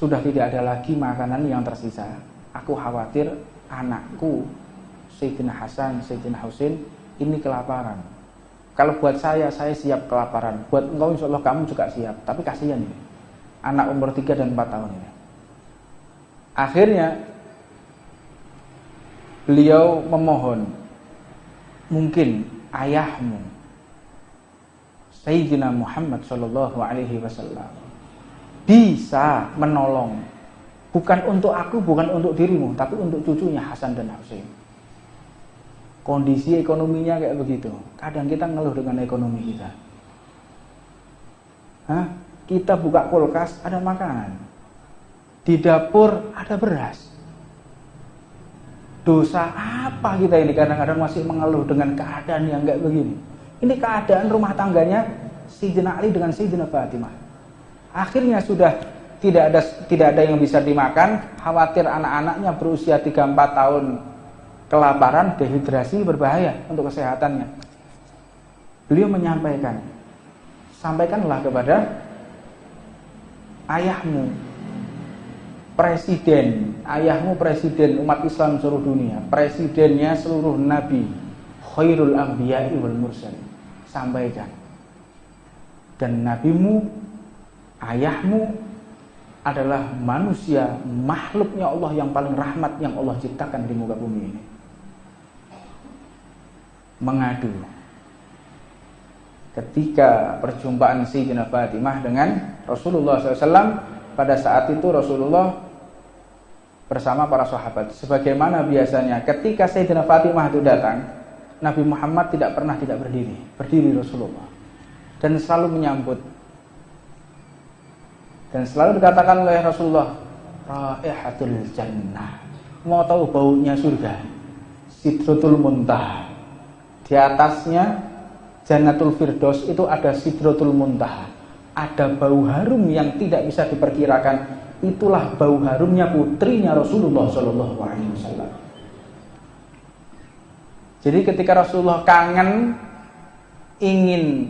sudah tidak ada lagi makanan yang tersisa. Aku khawatir anakku Sayyidina Hasan, Sayyidina Husain ini kelaparan. Kalau buat saya siap kelaparan. Buat engkau insya Allah kamu juga siap. Tapi kasihan ini, anak umur 3 dan 4 tahun ini. Akhirnya beliau memohon, mungkin ayahmu Sayyidina Muhammad sallallahu alaihi wasallam bisa menolong, bukan untuk aku, bukan untuk dirimu, tapi untuk cucunya Hasan dan Husain. Kondisi ekonominya kayak begitu. Kadang kita ngeluh dengan ekonomi kita. Kita buka kulkas ada makanan, di dapur ada beras. Dosa apa kita ini kadang-kadang masih mengeluh dengan keadaan yang kayak begini. Ini keadaan rumah tangganya Sayyidina Ali dengan Sayyidina Fatimah. Akhirnya sudah tidak ada yang bisa dimakan, khawatir anak-anaknya berusia 3-4 tahun kelaparan, dehidrasi, berbahaya untuk kesehatannya. Beliau menyampaikan, sampaikanlah kepada ayahmu presiden umat Islam seluruh dunia, presidennya seluruh nabi, khairul anbiya'i wal mursalin. Sampaikan, dan nabimu, ayahmu adalah manusia, makhluknya Allah yang paling rahmat yang Allah ciptakan di muka bumi ini. Mengadu ketika perjumpaan Sayyidina Fatimah dengan Rasulullah SAW. Pada saat itu Rasulullah bersama para sahabat. Sebagaimana biasanya ketika Sayyidina Fatimah itu datang, Nabi Muhammad tidak pernah tidak berdiri. Berdiri Rasulullah dan selalu menyambut. Dan selalu dikatakan oleh Rasulullah, raihatul jannah. Mau tahu baunya surga? Sidratul Muntaha. Di atasnya Jannatul Firdaus itu ada Sidratul Muntaha. Ada bau harum yang tidak bisa diperkirakan. Itulah bau harumnya putrinya Rasulullah sallallahu alaihi wasallam. Jadi ketika Rasulullah kangen, ingin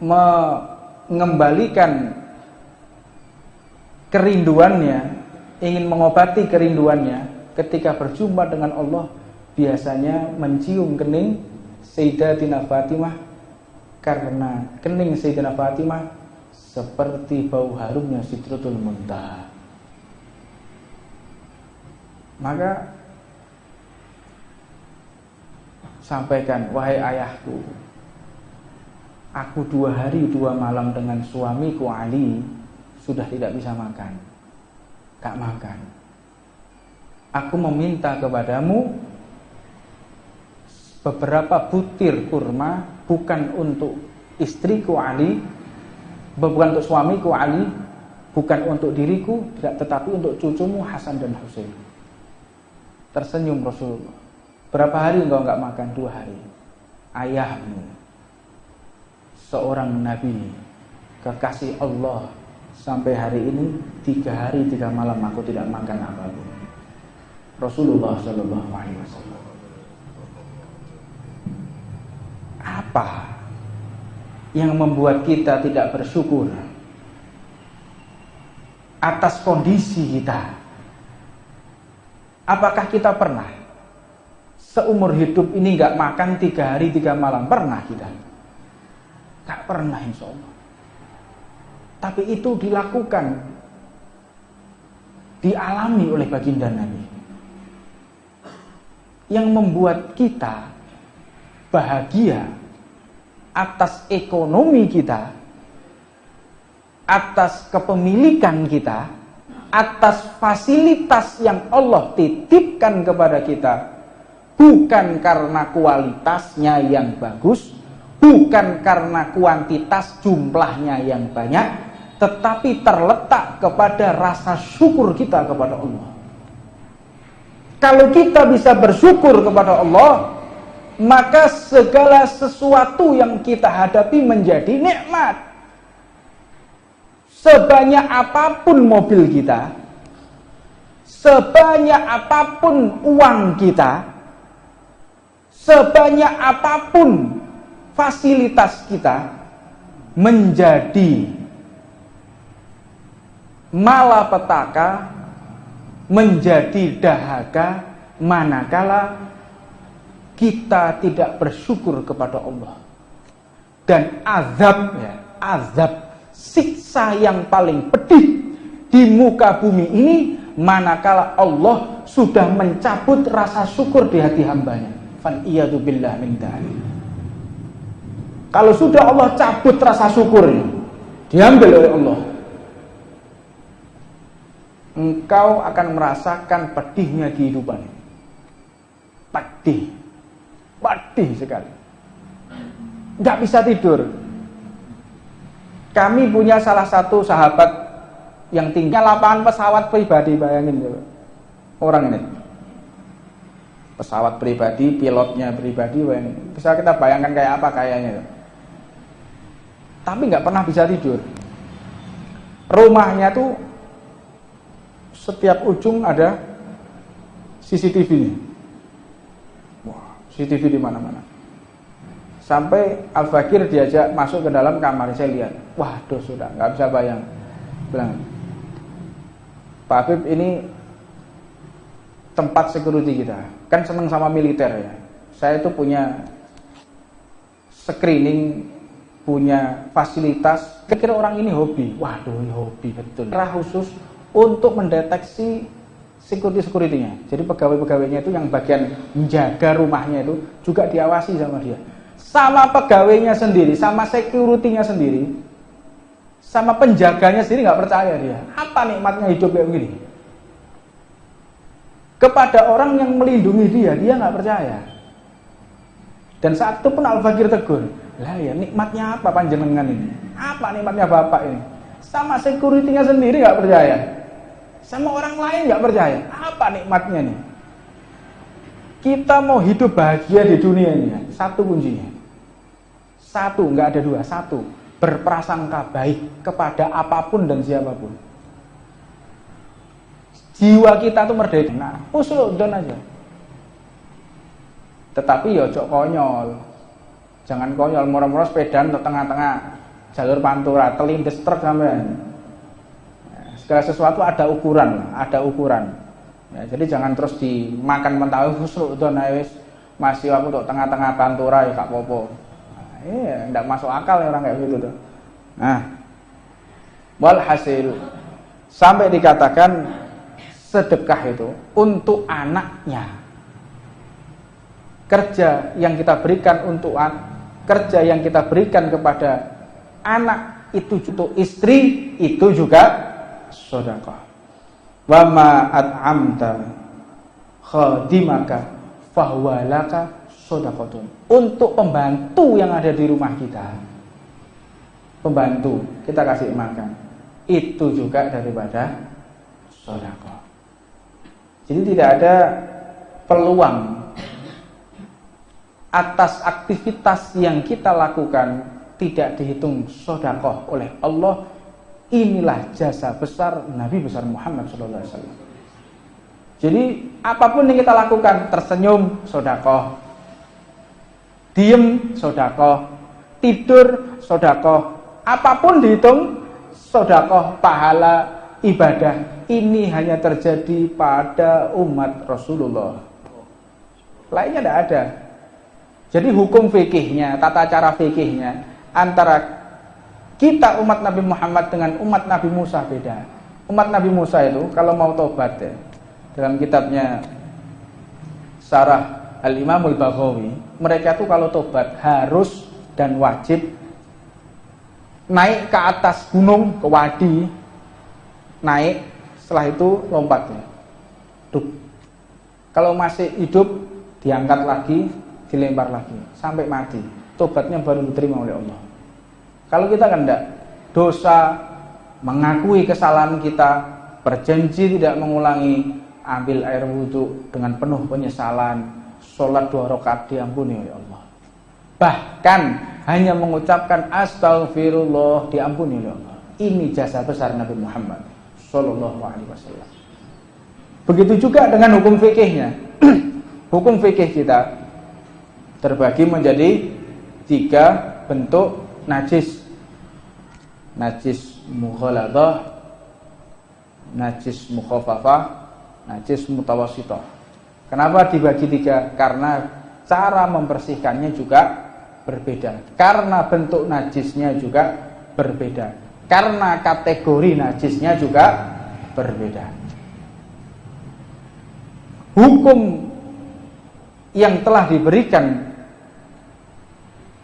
mengembalikan kerinduannya, ingin mengobati kerinduannya, ketika berjumpa dengan Allah, biasanya mencium kening Sayyidatina Fatimah, karena kening Sayyidatina Fatimah seperti bau harumnya Sidratul Muntaha. Maka sampaikan, wahai ayahku, aku 2 hari 2 malam dengan suamiku Ali sudah tidak bisa makan, gak makan. Aku meminta kepadamu beberapa butir kurma, bukan untuk istriku Ali, bukan untuk suamiku Ali, bukan untuk diriku, tetapi untuk cucumu Hasan dan Husain. Tersenyum Rasulullah. Berapa hari engkau enggak makan? 2 hari. Ayahmu, seorang nabi, kekasih Allah, sampai hari ini 3 hari 3 malam aku tidak makan apapun. Rasulullah sallallahu alaihi wasallam. Apa yang membuat kita tidak bersyukur atas kondisi kita? Apakah kita pernah seumur hidup ini gak makan 3 hari 3 malam? Pernah kita? Gak pernah insya Allah. Tapi itu dilakukan, dialami oleh baginda Nabi, yang membuat kita bahagia atas ekonomi kita, atas kepemilikan kita, atas fasilitas yang Allah titipkan kepada kita, bukan karena kualitasnya yang bagus, bukan karena kuantitas jumlahnya yang banyak, tetapi terletak kepada rasa syukur kita kepada Allah. Kalau kita bisa bersyukur kepada Allah, maka segala sesuatu yang kita hadapi menjadi nikmat. Sebanyak apapun mobil kita, sebanyak apapun uang kita, sebanyak apapun fasilitas kita, menjadi malapetaka, menjadi dahaga manakala kita tidak bersyukur kepada Allah. Dan azab, ya, azab, siksa yang paling pedih di muka bumi ini manakala Allah sudah mencabut rasa syukur di hati hambanya. Fal-iyadu billah min dzalik. Kalau sudah Allah cabut rasa syukurnya, diambil oleh Allah, engkau akan merasakan pedihnya kehidupan. Pedih, pedih sekali. Nggak bisa tidur. Kami punya salah satu sahabat yang tinggal lapangan pesawat pribadi, bayangin ya, orang ini. Pesawat pribadi, pilotnya pribadi, bayangin. Bisa kita bayangkan kayak apa kayaknya. Tapi nggak pernah bisa tidur. Rumahnya tuh setiap ujung ada CCTV-nya. Wah, CCTV di mana-mana. Sampai Al-Fakir diajak masuk ke dalam kamar, saya lihat. Waduh, sudah nggak bisa bayang. Bilang, Pak Habib, ini tempat security kita. Kan seneng sama militer ya. Saya itu punya screening, punya fasilitas. Kira-kira orang ini hobi. Waduh, ini hobi betul. Cara khusus untuk mendeteksi security-nya. Jadi pegawai-pegawainya itu yang bagian menjaga rumahnya itu juga diawasi sama dia. Sama pegawainya sendiri, sama security-nya sendiri, sama penjaganya sendiri nggak percaya dia. Apa nikmatnya hidup kayak begini? Kepada orang yang melindungi dia nggak percaya. Dan saat itu pun Al-Fakir tegur, lah ya nikmatnya apa panjenengan ini? Apa nikmatnya bapak ini? Sama security-nya sendiri nggak percaya, sama orang lain nggak percaya. Apa nikmatnya nih? Kita mau hidup bahagia di dunia ini, satu kuncinya. Satu, nggak ada dua, satu. Berprasangka baik kepada apapun dan siapapun. Jiwa kita tuh merdeka. Nah, husnudzon aja. Tetapi ya ojo konyol. Jangan konyol, moro-moro sepedaan ke tengah-tengah jalur pantura, telindes truk sampean. Segala sesuatu ada ukuran, ada ukuran. Ya, jadi jangan terus dimakan mentah husnudzon wis masih aku untuk tengah-tengah pantura ya gak apa-apa. Iya, enggak masuk akal ya orang kayak gitu tuh. Nah, walhasil sampai dikatakan sedekah itu untuk anaknya. Kerja yang kita berikan untuk kerja yang kita berikan kepada anak itu untuk istri itu juga sedekah. Wa ma at'amta khadimaka fahuwa laka sedekatun. Untuk pembantu yang ada di rumah kita, pembantu kita kasih makan, itu juga daripada sedekah. Jadi tidak ada peluang atas aktivitas yang kita lakukan tidak dihitung sedekah oleh Allah. Inilah jasa besar Nabi besar Muhammad SAW. Jadi apapun yang kita lakukan, tersenyum sedekah, diem sedekah, tidur sedekah, apapun dihitung sedekah, pahala, ibadah. Ini hanya terjadi pada umat Rasulullah. Lainnya tidak ada. Jadi hukum fikihnya, tata cara fikihnya antara kita umat Nabi Muhammad dengan umat Nabi Musa beda. Umat Nabi Musa itu kalau mau tobat ya, dalam kitabnya Syarah Al-Imam Al-Baghawi, mereka tuh kalau tobat harus dan wajib naik ke atas gunung, ke wadi, naik, setelah itu lompat ya. Kalau masih hidup diangkat lagi, dilempar lagi sampai mati. Tobatnya baru diterima oleh Allah. Kalau kita kan enggak, dosa, mengakui kesalahan kita, berjanji tidak mengulangi, ambil air wudhu dengan penuh penyesalan, sholat 2 rakaat diampuni oleh Allah. Bahkan hanya mengucapkan astagfirullah diampuni oleh Allah. Ini jasa besar Nabi Muhammad Sallallahu Alaihi Wasallam. Begitu juga dengan hukum fikihnya. Hukum fikih kita terbagi menjadi 3 bentuk najis. Najis mughaladah, najis mukhafafah, najis mutawassithah. Kenapa dibagi 3? Karena cara membersihkannya juga berbeda. Karena bentuk najisnya juga berbeda. Karena kategori najisnya juga berbeda. Hukum yang telah diberikan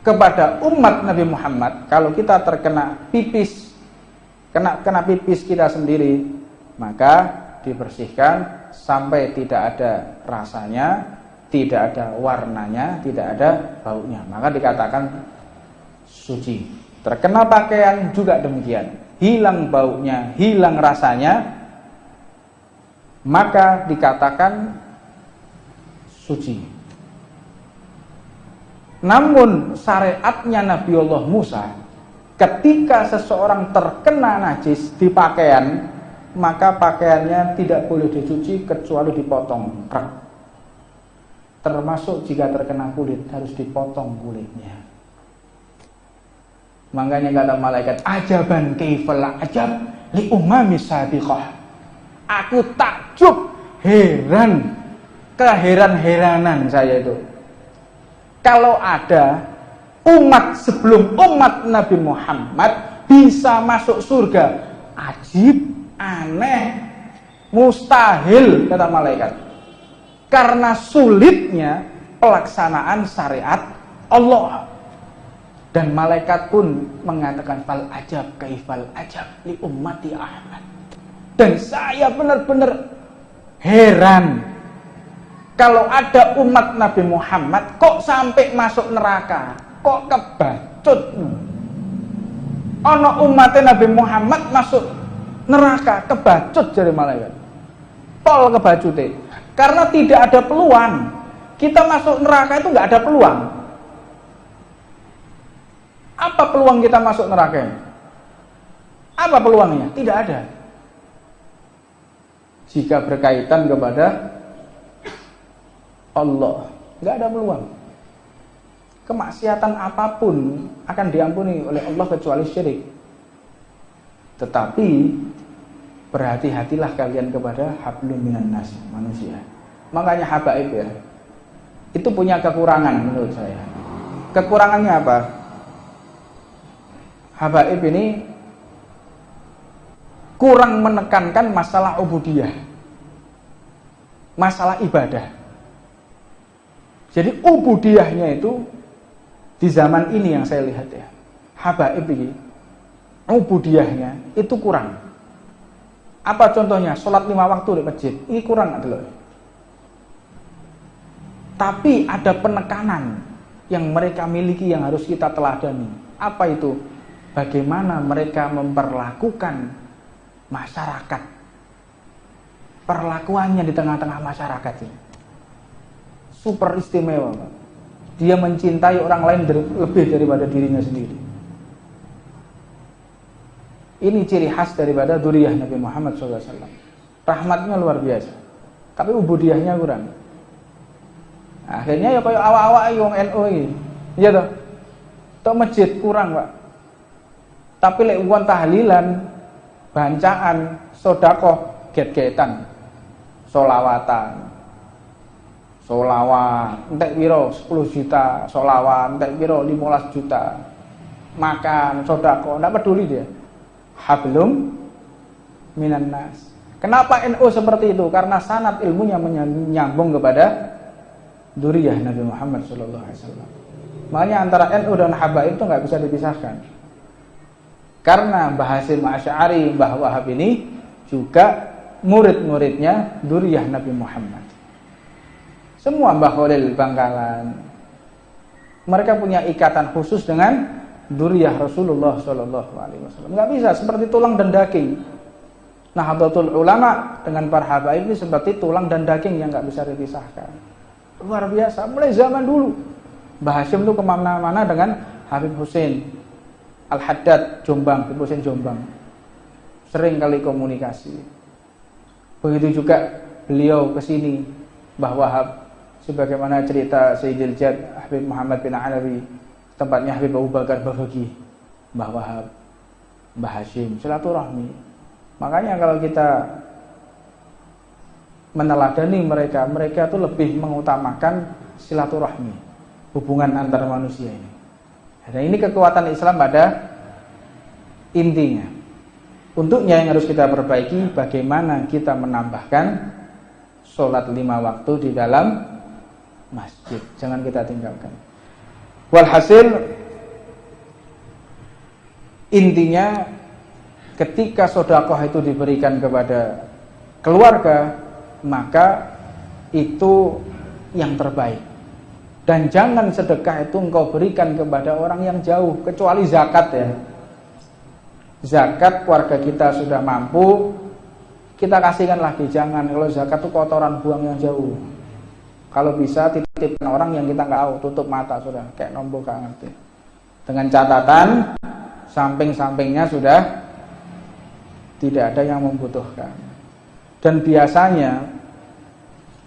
kepada umat Nabi Muhammad, kalau kita terkena pipis, kena pipis kita sendiri, maka dibersihkan sampai tidak ada rasanya, tidak ada warnanya, tidak ada baunya, maka dikatakan suci. Terkena pakaian juga demikian, hilang baunya, hilang rasanya, maka dikatakan suci. Namun syariatnya Nabiullah Musa, ketika seseorang terkena najis di pakaian, maka pakaiannya tidak boleh dicuci kecuali dipotong. Termasuk jika terkena kulit, harus dipotong kulitnya. Makanya kata malaikat, ajaban kaifal ajab li umami sabiqah. Aku takjub, heran, keheran-heranan saya itu. Kalau ada umat sebelum umat Nabi Muhammad bisa masuk surga, ajib, aneh, mustahil kata malaikat. Karena sulitnya pelaksanaan syariat Allah. Dan malaikat pun mengatakan fal ajab kaifal ajab li ummati Ahmad. Dan saya benar-benar heran, kalau ada umat Nabi Muhammad kok sampai masuk neraka, kok kebacut. Ono umatnya Nabi Muhammad masuk neraka, kebacut dari malaikat. Pol kebacute. Karena tidak ada peluang. Kita masuk neraka itu nggak ada peluang. Apa peluang kita masuk neraka ini? Apa peluangnya? Tidak ada. Jika berkaitan kepada Allah, nggak ada peluang. Kemaksiatan apapun akan diampuni oleh Allah kecuali syirik. Tetapi berhati-hatilah kalian kepada hablum minan nas, manusia. Makanya habaib ya, itu punya kekurangan menurut saya. Kekurangannya apa? Habaib ini kurang menekankan masalah ubudiyah, masalah ibadah. Jadi ubudiyahnya itu di zaman ini yang saya lihat ya, habaib ini ubudiyahnya itu kurang. Apa contohnya? Sholat 5 waktu di masjid, ini kurang adalah. Tapi ada penekanan yang mereka miliki yang harus kita teladani. Apa itu? Bagaimana mereka memperlakukan masyarakat, perlakuannya di tengah-tengah masyarakat ini super istimewa, Pak. Dia mencintai orang lain lebih daripada dirinya sendiri. Ini ciri khas daripada dzurriyyah Nabi Muhammad SAW. Rahmatnya luar biasa, tapi ubudiyahnya kurang. Akhirnya ya kayak awak-awak yang NU ini, iya toh, tok masjid kurang, Pak. Tapi lek wong tahlilan, bancaan, sedekah, get-getan, sholawatan, sholawat, entek piro 10 juta, sholawat, entek piro 15 juta, makan, sedekah, enggak peduli dia. Hablum minan nas. Kenapa NU seperti itu? Karena sanad ilmunya menyambung kepada dzurriyyah Nabi Muhammad SAW. Makanya antara NU dan habaib itu nggak bisa dipisahkan. Karena Mbah Hasyim Asy'ari, Mbah Wahab ini juga murid-muridnya dzurriyyah Nabi Muhammad. Semua Mbah Khalil Bangkalan, mereka punya ikatan khusus dengan dzurriyyah Rasulullah SAW. Nggak bisa seperti tulang dan daging. Nahdlatul Ulama dengan para habaib ini seperti tulang dan daging yang nggak bisa dipisahkan. Luar biasa. Mulai zaman dulu Mbah Hasyim itu kemana-mana dengan Habib Hussein Al-Haddad Jombang, Habib Hussein Jombang, sering kali komunikasi. Begitu juga beliau ke sini, Mbah Wahab, sebagaimana cerita Sayyidil Jad Habib Muhammad bin Alawi, tempatnya Habib Abu Bakar Bafaqih, Mbah Wahab, Mbah Hasyim, silaturahmi. Makanya kalau kita meneladani mereka, mereka itu lebih mengutamakan silaturahmi, hubungan antar manusia ini. Dan ini kekuatan Islam pada intinya. Untuknya yang harus kita perbaiki, bagaimana kita menambahkan sholat 5 waktu di dalam masjid. Jangan kita tinggalkan. Walhasil, intinya ketika sedekah itu diberikan kepada keluarga, maka itu yang terbaik. Dan jangan sedekah itu engkau berikan kepada orang yang jauh, kecuali zakat ya. Zakat keluarga kita sudah mampu, kita kasihkan lagi. Jangan, kalau zakat itu kotoran, buang yang jauh. Kalau bisa titipkan orang yang kita nggak tahu, tutup mata sudah, kayak nombok gak ngerti. Dengan catatan samping-sampingnya sudah tidak ada yang membutuhkan. Dan biasanya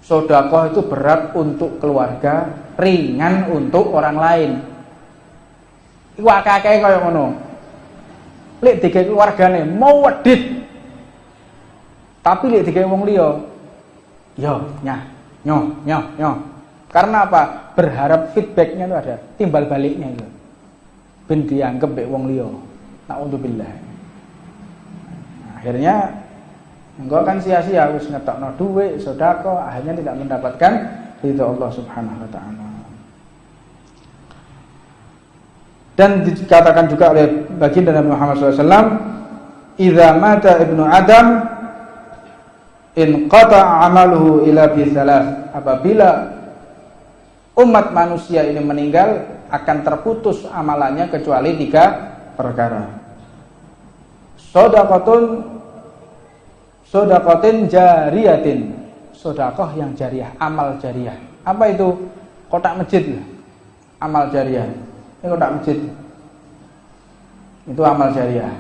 sedekah itu berat untuk keluarga, ringan untuk orang lain. Iku akeh-akeh kaya ngono. Lek digawe keluargane mau wedhit. Tapi lek digawe wong liya, yo nyoh. Karena apa? Berharap feedbacknya itu ada, timbal baliknya itu. Ben dianggap mbek wong liya. Nauzubillah. Akhirnya engkau kan sia-sia wis ngetokno dhuwit, sedekah, akhirnya tidak mendapatkan ridha Allah Subhanahu wa taala. Dan dikatakan juga oleh baginda Nabi Muhammad SAW, "Idza mata ibnu Adam inqata 'amaluhu ila bi thalath." Apabila umat manusia ini meninggal, akan terputus amalannya kecuali 3 perkara. Sedaqatin jariyatin, sedekah yang jariah, amal jariah. Apa itu? Kotak masjid. Amal jariah. Ini kotak masjid. Itu amal jariah.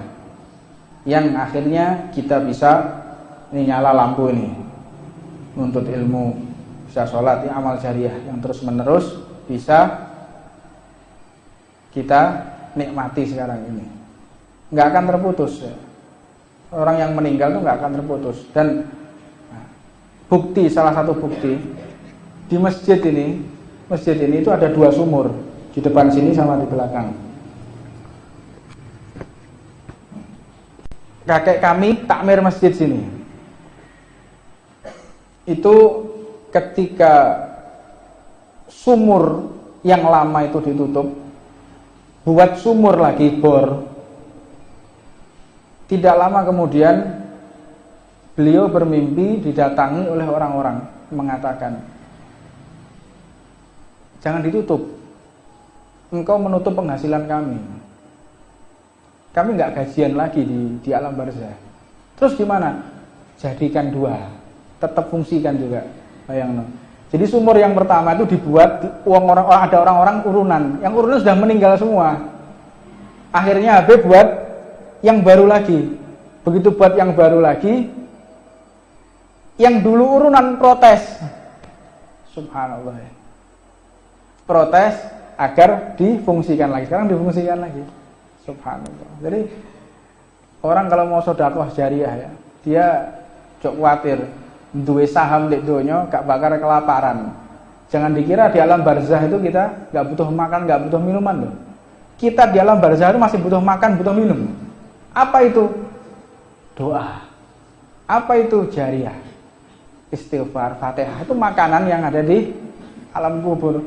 Yang akhirnya kita bisa ini nyala lampu ini. Nuntut ilmu, bisa sholat, ini amal jariah yang terus menerus bisa kita nikmati sekarang ini. Nggak akan terputus ya. Orang yang meninggal itu nggak akan terputus. Dan bukti, salah satu bukti di masjid ini itu ada 2 sumur, di depan sini sama di belakang. Kakek kami takmir masjid sini. Itu ketika sumur yang lama itu ditutup, buat sumur lagi, bor. Tidak lama kemudian beliau bermimpi didatangi oleh orang-orang mengatakan, jangan ditutup, engkau menutup penghasilan kami nggak gajian lagi di alam barzah. Terus gimana? Jadikan 2, tetap fungsikan juga. Bayangno. Jadi sumur yang pertama itu dibuat ada orang-orang urunan, yang urunan sudah meninggal semua. Akhirnya Habib buat yang baru lagi. Begitu buat yang baru lagi, yang dulu urunan protes. Subhanallah. Protes agar difungsikan lagi. Sekarang difungsikan lagi. Subhanallah. Jadi orang kalau mau sedekah jariah ya, dia jok kuatir duwe saham di donya gak bakal kelaparan. Jangan dikira di alam barzah itu kita gak butuh makan, gak butuh minuman loh. Kita di alam barzah itu masih butuh makan, butuh minum. Apa itu? Doa. Apa itu? Jariah. Istighfar, Fatihah. Itu makanan yang ada di alam kubur.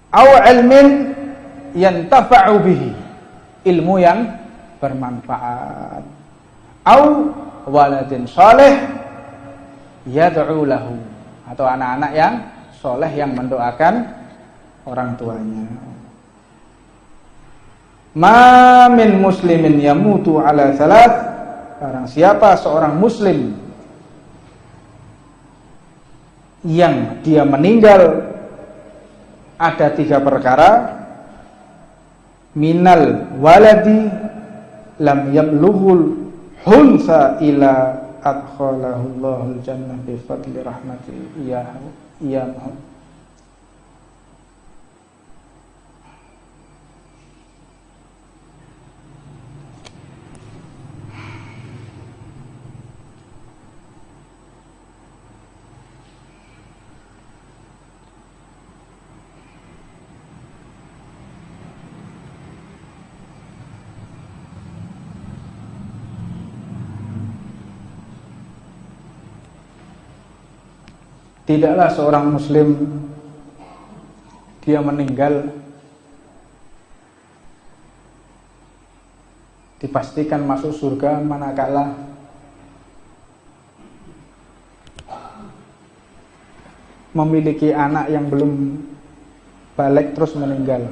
Au ilmin yantafa'u bihi. Ilmu yang bermanfaat. Au waladin saleh yad'u lahu. Atau anak-anak yang soleh yang mendoakan orang tuanya. Ma min muslimin yamutu ala thalath. Barang siapa seorang muslim yang dia meninggal ada 3 perkara. Minal waladi lam yablughul hunsa ila adkhalahullahu jannah bi fadli rahmati iyyahu. Tidaklah seorang muslim dia meninggal dipastikan masuk surga manakala memiliki anak yang belum balik terus meninggal.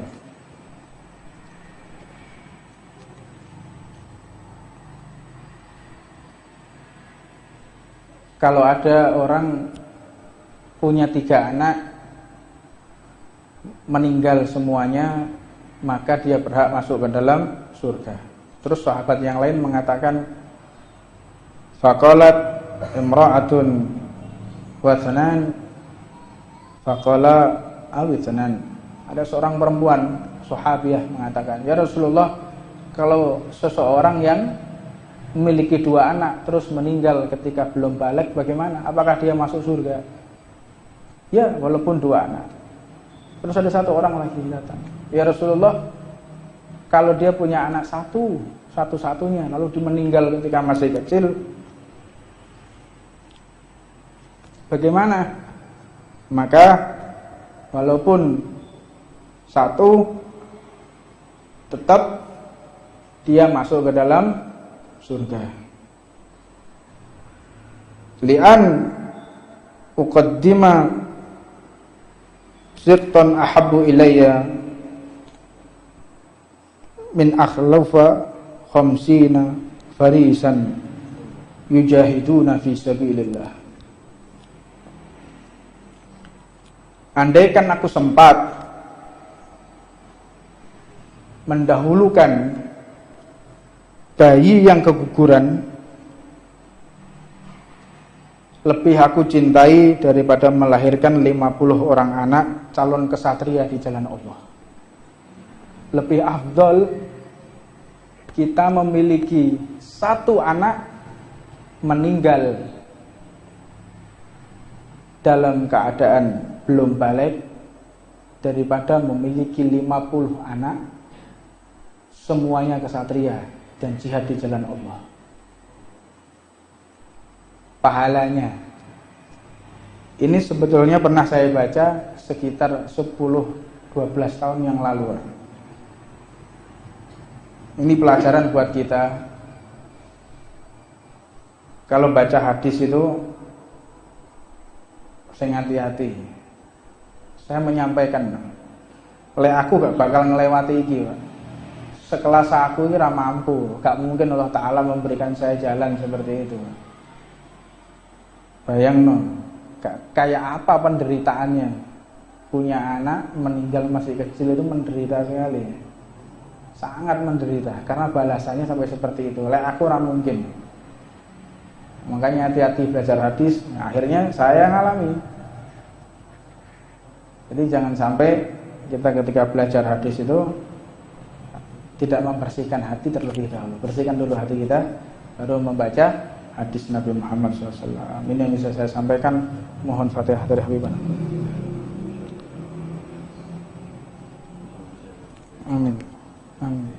Kalau ada orang punya 3 anak meninggal semuanya, maka dia berhak masuk ke dalam surga. Terus sahabat yang lain mengatakan, faqalat imra'atun wa thanan faqala awithanan. Ada seorang perempuan sahabiah mengatakan, ya Rasulullah, kalau seseorang yang memiliki 2 anak terus meninggal ketika belum balik, bagaimana? Apakah dia masuk surga? Ya, walaupun 2 anak. Terus ada satu orang lagi datang, ya Rasulullah, kalau dia punya anak satu-satunya lalu dia meninggal ketika masih kecil, bagaimana? Maka walaupun 1, tetap dia masuk ke dalam surga. Li'an uqaddima ziqtan ahabbu ilayya min akhlafa 50 farisan yujahiduna fi sabilillah. Andaikan aku sempat mendahulukan bayi yang keguguran, lebih aku cintai daripada melahirkan 50 orang anak calon kesatria di jalan Allah. Lebih afdol kita memiliki 1 anak meninggal dalam keadaan belum balik daripada memiliki 50 anak semuanya kesatria dan jihad di jalan Allah. Pahalanya ini sebetulnya pernah saya baca sekitar 10-12 tahun yang lalu. Ini pelajaran buat kita. Kalau baca hadis itu saya hati-hati. Saya menyampaikan, oleh aku gak bakal ngelewati iki, Pak. Sekelas aku ini mampu, gak mungkin Allah Ta'ala memberikan saya jalan seperti itu. Bayang kayak apa penderitaannya. Punya anak meninggal masih kecil itu menderita sekali, sangat menderita, karena balasannya sampai seperti itu. Oleh aku mungkin. Makanya hati-hati belajar hadis. Nah, akhirnya saya ngalami. Jadi jangan sampai kita ketika belajar hadis itu tidak membersihkan hati terlebih dahulu. Bersihkan dulu hati kita, baru membaca hadis Nabi Muhammad SAW. Ini yang bisa saya sampaikan. Mohon Fatihah dari Habibana. Amin. Amin.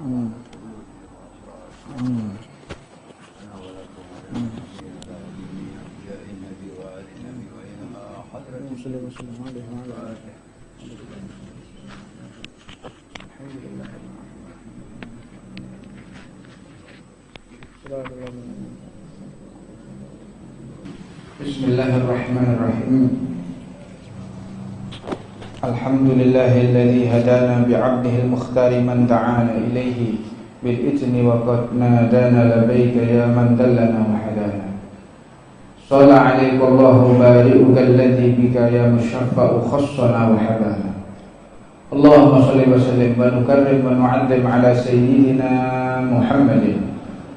Amin. Amin. Bismillahirrahmanirrahim. Alhamdulillahilladzi hadana bi'abdihi al-mukhtari man da'ana ilayhi bil idzni wa qad nadana labbaika ya man dallana wa hadana. Shalla 'alaika Allahu bari'uka alladzi bika ya mushaffa'u khassana wa habana. Allahumma shalli wa sallim wa nukarrim wa nu'azzim 'ala sayyidina Muhammadin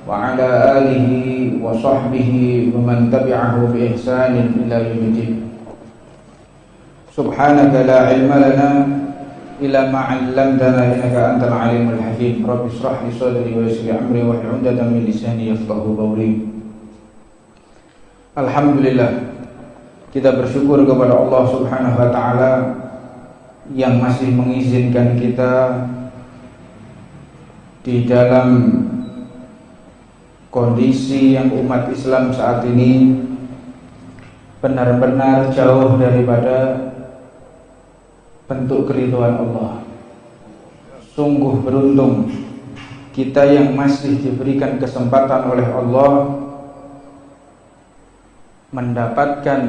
wa 'ala alihi wa sahbihi wa man tabi'ahu bi ihsanin ila yaumiddin. Subhanaka la ilma lana illa ma 'allamtana innaka antal alimul hakim. Rabbi shrah li sadri wa yassir li amri wa hlul 'uqdatam min lisani yafqahu qawli. Alhamdulillah, kita bersyukur kepada Allah Subhanahu wa taala yang masih mengizinkan kita di dalam kondisi yang umat Islam saat ini benar-benar jauh daripada bentuk keridhaan Allah. Sungguh beruntung kita yang masih diberikan kesempatan oleh Allah mendapatkan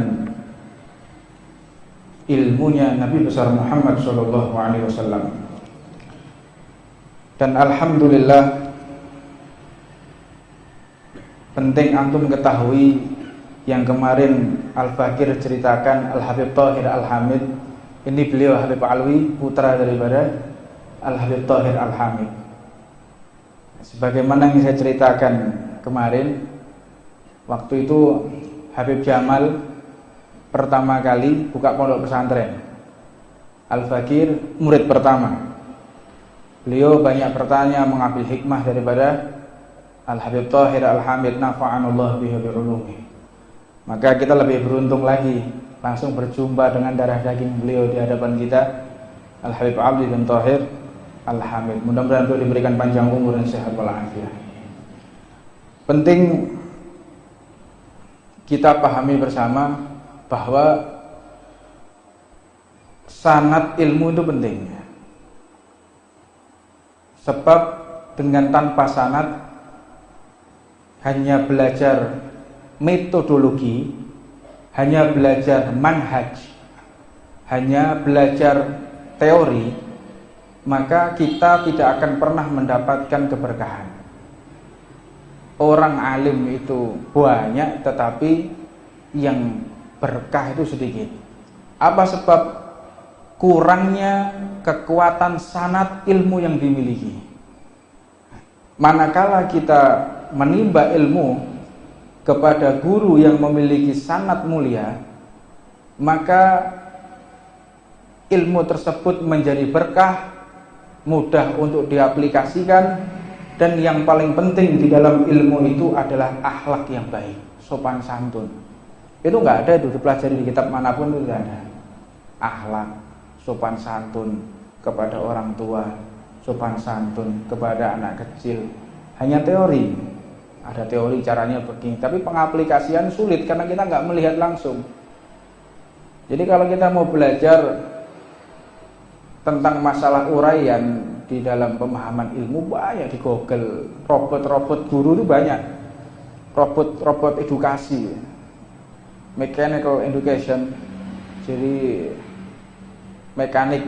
ilmunya Nabi besar Muhammad SAW. Dan alhamdulillah, penting antum ketahui yang kemarin Al-Fakir ceritakan, Al-Habib Thahir Al-Hamid. Ini beliau Habib Alwi, putra daripada Al-Habib Thahir Al-Hamid. Sebagaimana yang saya ceritakan kemarin, waktu itu Habib Jamal pertama kali buka pondok pesantren. Al-Fakir murid pertama. Beliau banyak bertanya, mengambil hikmah daripada Al-Habib Thahir Al-Hamid, nafa'anullah bihi bi'ulumi. Maka kita lebih beruntung lagi langsung berjumpa dengan darah daging beliau di hadapan kita, Al-Habib Abdi bin Thahir Al-Hamid. Mudah-mudahan beliau diberikan panjang umur dan sehat walafiat. Penting kita pahami bersama bahwa sanad ilmu itu penting. Sebab dengan tanpa sanad, hanya belajar metodologi, hanya belajar manhaj, hanya belajar teori, maka kita tidak akan pernah mendapatkan keberkahan. Orang alim itu banyak, tetapi yang berkah itu sedikit. Apa sebab? Kurangnya kekuatan sanad ilmu yang dimiliki. Manakala kita menimba ilmu kepada guru yang memiliki sanad mulia, maka ilmu tersebut menjadi berkah, mudah untuk diaplikasikan, dan yang paling penting di dalam ilmu itu adalah akhlak yang baik, sopan santun. Itu nggak ada itu dipelajari di kitab manapun, itu tidak ada. Akhlak, sopan santun kepada orang tua, sopan santun kepada anak kecil, hanya teori. Ada teori caranya begini, tapi pengaplikasian sulit karena kita nggak melihat langsung. Jadi kalau kita mau belajar tentang masalah uraian di dalam pemahaman ilmu, banyak di Google. Robot-robot guru itu banyak. Robot edukasi, mechanical education. Jadi mekanik,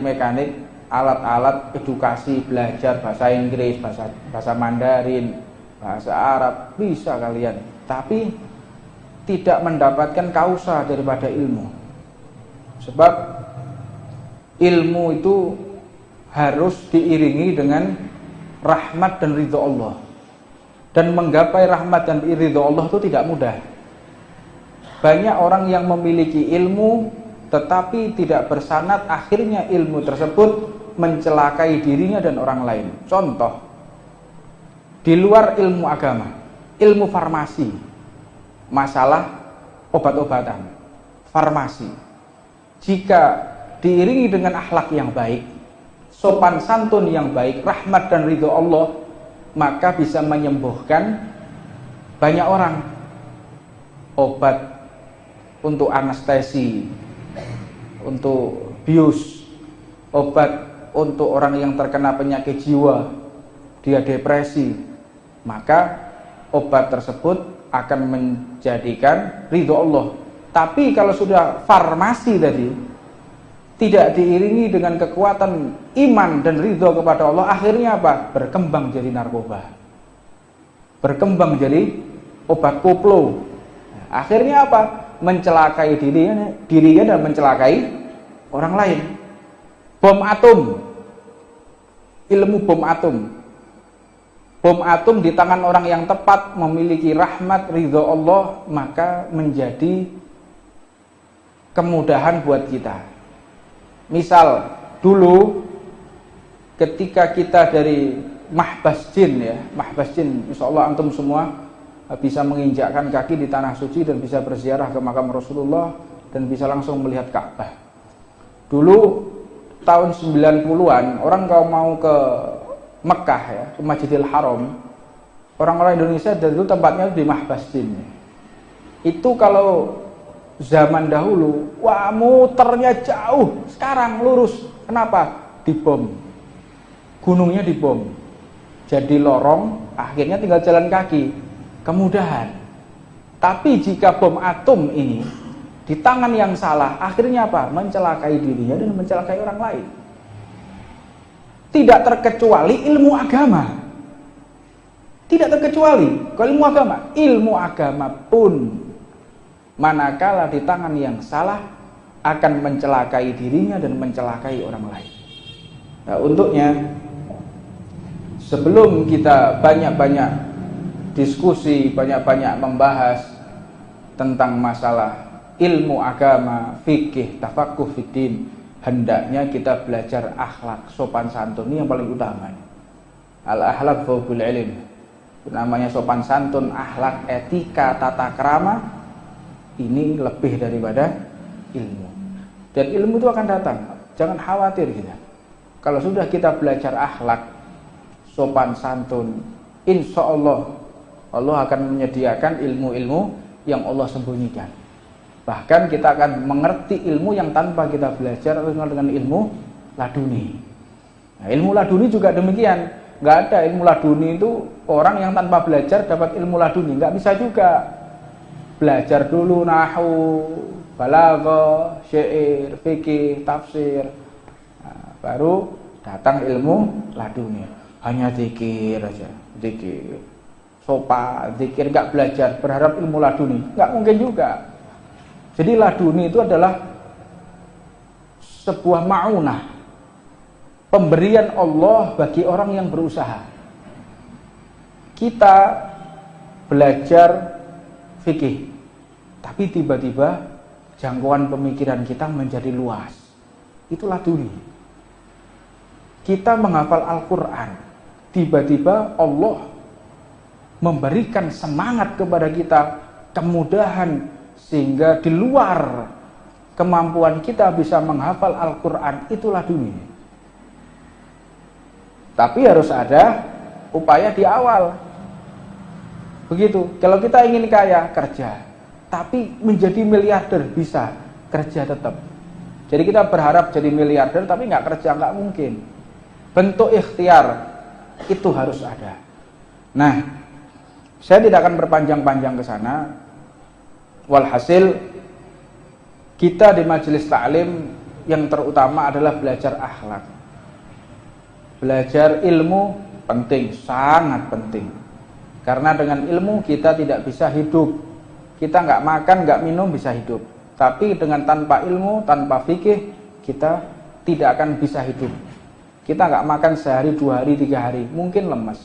alat-alat edukasi, belajar bahasa Inggris, bahasa Mandarin, bahasa Arab, bisa kalian. Tapi tidak mendapatkan kausa daripada ilmu. Sebab ilmu itu harus diiringi dengan rahmat dan ridho Allah. Dan menggapai rahmat dan ridho Allah itu tidak mudah. Banyak orang yang memiliki ilmu tetapi tidak bersanad, akhirnya ilmu tersebut mencelakai dirinya dan orang lain. Contoh, di luar ilmu agama, ilmu farmasi, masalah obat-obatan, farmasi, jika diiringi dengan akhlak yang baik, sopan santun yang baik, rahmat dan ridho Allah, maka bisa menyembuhkan banyak orang. Obat untuk anestesi, untuk bius, obat untuk orang yang terkena penyakit jiwa, dia depresi, maka obat tersebut akan menjadikan ridho Allah. Tapi kalau sudah farmasi tadi, tidak diiringi dengan kekuatan iman dan ridho kepada Allah, akhirnya apa? Berkembang jadi narkoba, berkembang jadi obat koplo. Akhirnya apa? Mencelakai dirinya dan mencelakai orang lain. Bom atom, ilmu bom atom. Bom atom di tangan orang yang tepat, memiliki rahmat ridho Allah, maka menjadi kemudahan buat kita. Misal dulu ketika kita dari mahbas jin, ya, mahbas jin, insyaallah antum semua bisa menginjakkan kaki di tanah suci dan bisa berziarah ke makam Rasulullah dan bisa langsung melihat Ka'bah. Dulu tahun 90-an orang kalau mau ke Mekah, ya, ke Masjidil Haram, orang-orang Indonesia dari dulu tempatnya di mahbas jin. Itu kalau zaman dahulu, wah muternya jauh, sekarang lurus. Kenapa? Dibom. Gunungnya dibom. Jadi lorong, akhirnya tinggal jalan kaki. Kemudahan. Tapi jika bom atom ini di tangan yang salah, akhirnya apa? Mencelakai dirinya dan mencelakai orang lain. Tidak terkecuali ilmu agama. Tidak terkecuali kalau ilmu agama pun manakala di tangan yang salah akan mencelakai dirinya dan mencelakai orang lain. Nah, untuknya sebelum kita banyak-banyak diskusi, banyak-banyak membahas tentang masalah ilmu agama, fikih, tafakuh fiddin, hendaknya kita belajar akhlak, sopan santun. Ini yang paling utama. Al-akhlaq fawqul ilm. Namanya sopan santun, akhlak, etika, tata krama, ini lebih daripada ilmu. Dan ilmu itu akan datang. Jangan khawatir kita. Kalau sudah kita belajar akhlak, sopan santun, insya Allah Allah akan menyediakan ilmu-ilmu yang Allah sembunyikan. Bahkan kita akan mengerti ilmu yang tanpa kita belajar dengan ilmu laduni. Nah, ilmu laduni juga demikian. Nggak ada ilmu laduni itu orang yang tanpa belajar dapat ilmu laduni. Nggak bisa juga. Belajar dulu nahwu, balaghah, syair, fikih, tafsir. Nah, baru datang ilmu laduni. Hanya zikir aja, zikir. Sopan, zikir, nggak belajar, berharap ilmu laduni. Nggak mungkin juga. Jadi laduni itu adalah sebuah ma'unah, pemberian Allah bagi orang yang berusaha. Kita belajar fikih, tapi tiba-tiba jangkauan pemikiran kita menjadi luas. Itu laduni. Kita menghafal Al-Quran, tiba-tiba Allah memberikan semangat kepada kita, kemudahan, sehingga di luar kemampuan kita bisa menghafal Al-Quran. Itulah dunia. Tapi harus ada upaya di awal. Begitu. Kalau kita ingin kaya, kerja. Tapi menjadi miliarder bisa, kerja tetap. Jadi kita berharap jadi miliarder tapi nggak kerja, nggak mungkin. Bentuk ikhtiar itu harus ada. Nah, saya tidak akan berpanjang-panjang ke sana. Walhasil kita di majelis taklim yang terutama adalah belajar akhlak. Belajar ilmu penting, sangat penting. Karena dengan ilmu kita tidak bisa hidup. Kita nggak makan, nggak minum bisa hidup. Tapi dengan tanpa ilmu, tanpa fikih, kita tidak akan bisa hidup. Kita nggak makan sehari, 2 hari, 3 hari, mungkin lemas.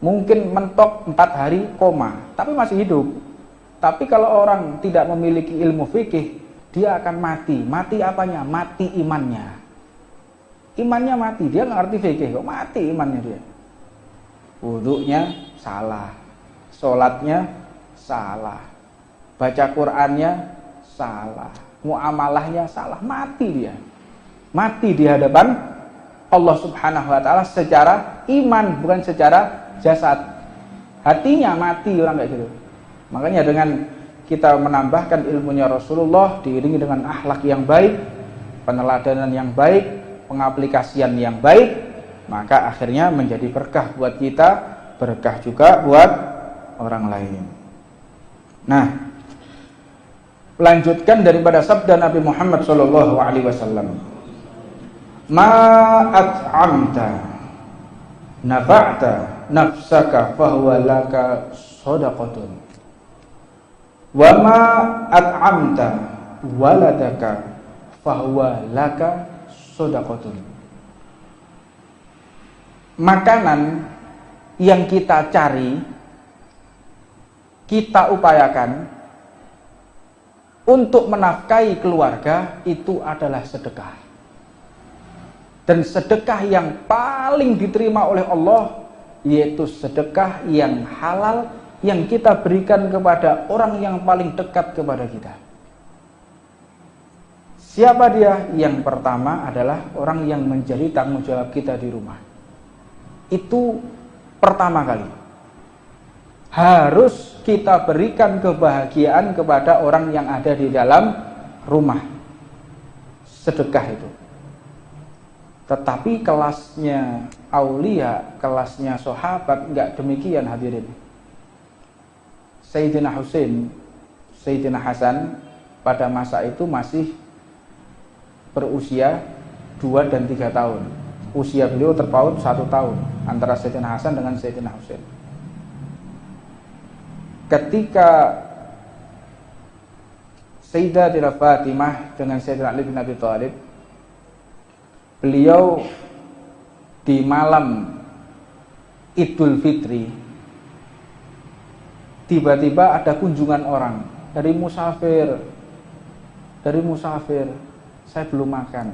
Mungkin mentok 4 hari koma, tapi masih hidup. Tapi kalau orang tidak memiliki ilmu fikih, dia akan mati. Mati apanya? Mati imannya. Imannya mati, dia nggak ngerti fikih kok mati imannya dia. Wudunya salah, sholatnya salah, baca Qur'annya salah, muamalahnya salah, mati dia. Mati di hadapan Allah Subhanahu wa taala secara iman, bukan secara jasad. Hatinya mati orang kayak gitu. Makanya dengan kita menambahkan ilmunya Rasulullah diiringi dengan akhlak yang baik, peneladanan yang baik, pengaplikasian yang baik, maka akhirnya menjadi berkah buat kita, berkah juga buat orang lain. Nah, lanjutkan daripada sabda Nabi Muhammad SAW. Ma at'amta nafa'ta nafsaka fahuwa laka shadaqatun. Wa ma at'amta waladaka fahuwa laka shadaqatun. Makanan yang kita cari, kita upayakan untuk menafkahi keluarga, itu adalah sedekah. Dan sedekah yang paling diterima oleh Allah yaitu sedekah yang halal, yang kita berikan kepada orang yang paling dekat kepada kita. Siapa dia? Yang pertama adalah orang yang menjadi tanggung jawab kita di rumah. Itu pertama kali. harus kita berikan kebahagiaan kepada orang yang ada di dalam rumah. Sedekah itu. Tetapi kelasnya aulia, kelasnya sahabat enggak demikian hadirin. Sayyidina Husain, Sayyidina Hasan pada masa itu masih berusia 2 dan 3 tahun. Usia beliau terpaut 1 tahun antara Sayyidina Hasan dengan Sayyidina Husain. Ketika Sayyidatina Fatimah dengan Sayyidina Ali bin Abi Thalib, beliau di malam Idul Fitri tiba-tiba ada kunjungan orang dari musafir, saya belum makan.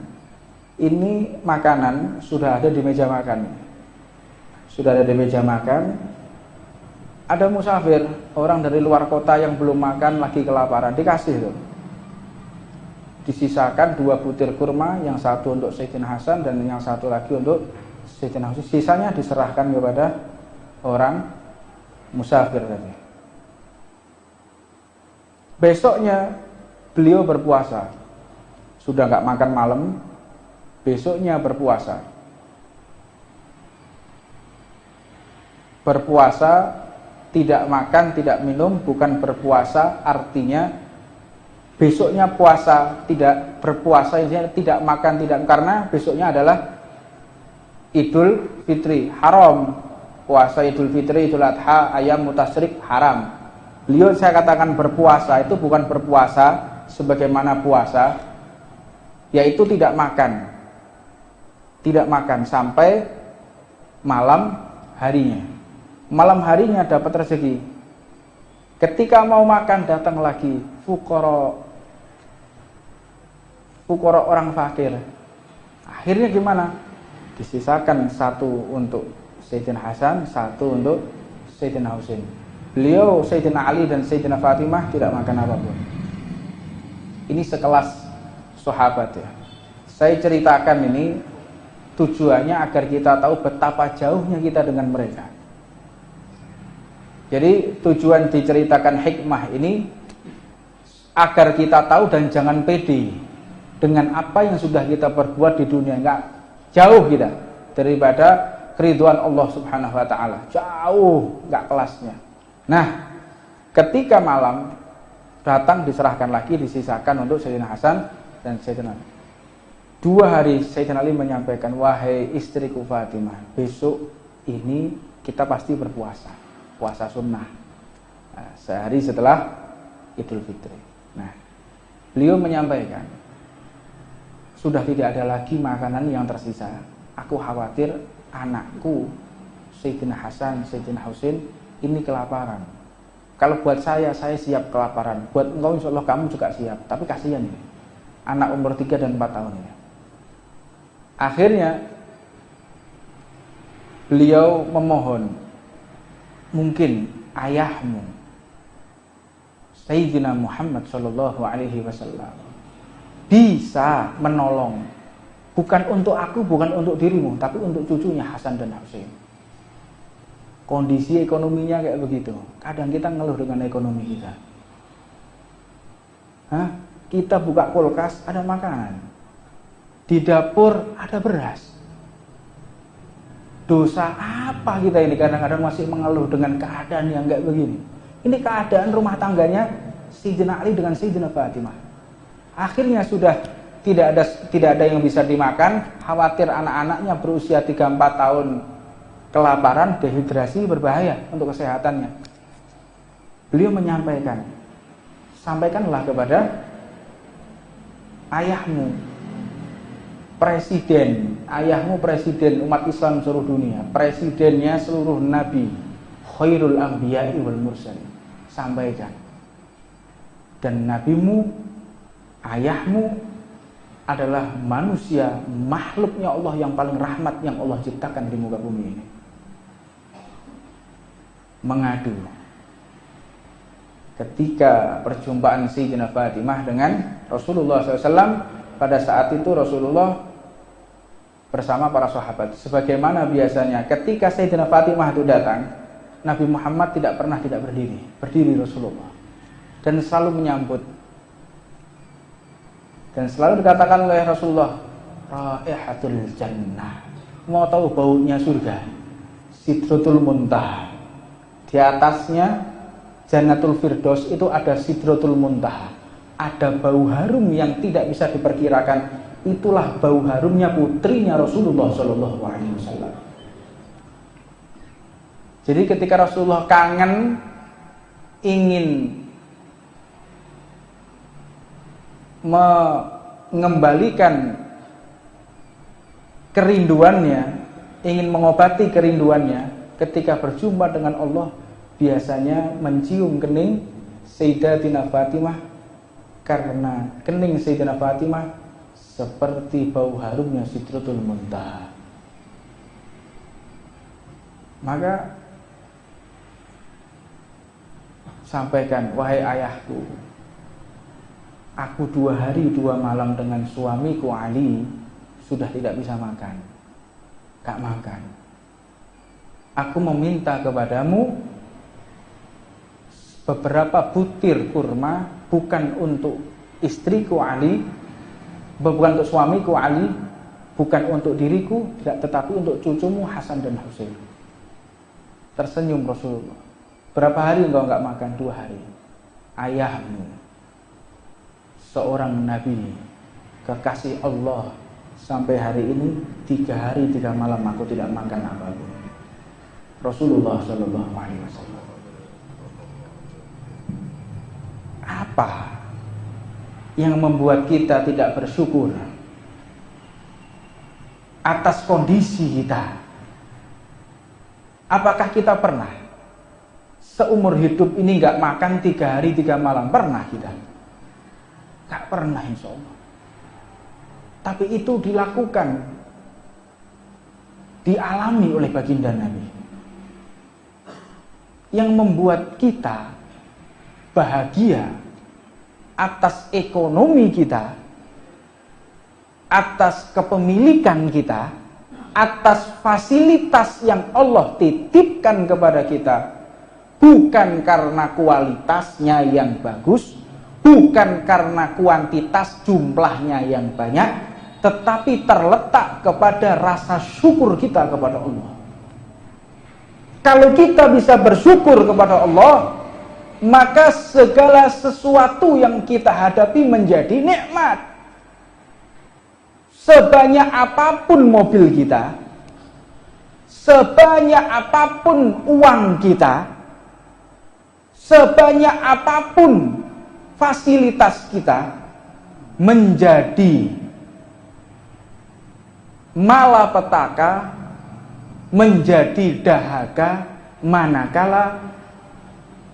Ini makanan sudah ada di meja makan. Ada musafir, orang dari luar kota yang belum makan lagi kelaparan, dikasih tuh. Disisakan 2 butir kurma, yang satu untuk Sayyidina Hasan dan yang satu lagi untuk Sayyidina Husain. Sisanya diserahkan kepada orang musafir tadi. Besoknya beliau berpuasa, sudah nggak makan malam, besoknya berpuasa. Berpuasa, tidak makan, tidak minum, bukan berpuasa artinya besoknya puasa, tidak berpuasa, tidak makan, tidak, karena besoknya adalah Idul Fitri, haram. Puasa Idul Fitri, Idul Adha, ayam mutasyrik haram. Beliau saya katakan berpuasa itu bukan berpuasa sebagaimana puasa, yaitu tidak makan. Tidak makan sampai malam harinya. Malam harinya dapat rezeki. Ketika mau makan datang lagi fuqara orang fakir. Akhirnya gimana? Disisakan satu untuk Sayyidina Hasan, satu untuk Sayyidina Husain. Beliau, Sayyidina Ali dan Sayyidina Fatimah tidak makan apapun. Ini sekelas sahabat ya. Saya ceritakan ini tujuannya agar kita tahu betapa jauhnya kita dengan mereka. Jadi tujuan diceritakan hikmah ini agar kita tahu dan jangan pede dengan apa yang sudah kita perbuat di dunia. Enggak jauh kita daripada keridhaan Allah Subhanahu wa taala. Jauh, enggak kelasnya. Nah, ketika malam datang diserahkan lagi, disisakan untuk Sayyidina Hasan dan Sayyidina Ali. 2 hari Sayyidina Ali menyampaikan, wahai istriku Fatimah, besok ini kita pasti berpuasa, puasa sunnah, sehari setelah Idul Fitri. Nah, beliau menyampaikan, sudah tidak ada lagi makanan yang tersisa. Aku khawatir anakku Sayyidina Hasan, Sayyidina Husain ini kelaparan. Kalau buat saya siap kelaparan. Buat engkau insya Allah kamu juga siap. Tapi kasihan ini, anak umur 3 dan 4 tahun ini. Akhirnya beliau memohon, mungkin ayahmu Sayyidina Muhammad sallallahu alaihi wasallam bisa menolong, bukan untuk aku, bukan untuk dirimu, tapi untuk cucunya Hasan dan Husain. Kondisi ekonominya kayak begitu. Kadang kita ngeluh dengan ekonomi kita. Kita buka kulkas ada makanan, di dapur ada beras. Dosa apa kita ini kadang-kadang masih mengeluh dengan keadaan yang kayak begini. Ini keadaan rumah tangganya Sayyidina Ali dengan Sayyidina Fatimah. Akhirnya sudah tidak ada yang bisa dimakan, khawatir anak-anaknya berusia 3-4 tahun kelaparan, dehidrasi, berbahaya untuk kesehatannya. Beliau menyampaikan, sampaikanlah kepada ayahmu presiden umat Islam seluruh dunia, presidennya seluruh nabi, khairul anbiya'i wal mursalin. Sampaikan, dan nabimu, ayahmu adalah manusia, makhluknya Allah yang paling rahmat yang Allah ciptakan di muka bumi ini. Mengadu ketika perjumpaan Sayyidina Fatimah dengan Rasulullah SAW, pada saat itu Rasulullah bersama para sahabat. Sebagaimana biasanya ketika Sayyidina Fatimah itu datang, Nabi Muhammad tidak pernah tidak berdiri Rasulullah, dan selalu menyambut, dan selalu dikatakan oleh Rasulullah, raihatul jannah. Mau tahu baunya surga? Sidratul Muntaha. Di atasnya Jannatul Firdaus itu ada Sidratul Muntaha. Ada bau harum yang tidak bisa diperkirakan. Itulah bau harumnya putrinya Rasulullah Shallallahu Alaihi Wasallam. Jadi ketika Rasulullah kangen, ingin mengembalikan kerinduannya, ingin mengobati kerinduannya, ketika berjumpa dengan Allah, biasanya mencium kening Sayyidatina Fatimah, karena kening Sayyidatina Fatimah seperti bau harumnya Sidratul Muntaha. Maka sampaikan, wahai ayahku, aku 2 hari 2 malam dengan suamiku Ali sudah tidak bisa makan, gak makan. Aku meminta kepadamu beberapa butir kurma, bukan untuk istriku Ali, bukan untuk suamiku Ali, bukan untuk diriku, tetapi untuk cucumu Hasan dan Husain. Tersenyum Rasulullah. Berapa hari engkau enggak makan? 2 hari. Ayahmu, seorang nabi, kekasih Allah, sampai hari ini 3 hari 3 malam aku tidak makan apapun. Rasulullah Shallallahu Alaihi Wasallam. Apa yang membuat kita tidak bersyukur atas kondisi kita? Apakah kita pernah seumur hidup ini nggak makan 3 hari 3 malam? Pernah kita? Nggak pernah, insya Allah. Tapi itu dilakukan, dialami oleh baginda Nabi, yang membuat kita bahagia atas ekonomi kita, atas kepemilikan kita, atas fasilitas yang Allah titipkan kepada kita, bukan karena kualitasnya yang bagus, bukan karena kuantitas jumlahnya yang banyak, tetapi terletak kepada rasa syukur kita kepada Allah. Kalau kita bisa bersyukur kepada Allah, maka segala sesuatu yang kita hadapi menjadi nikmat. Sebanyak apapun mobil kita, sebanyak apapun uang kita, sebanyak apapun fasilitas kita, menjadi malapetaka, menjadi dahaga manakala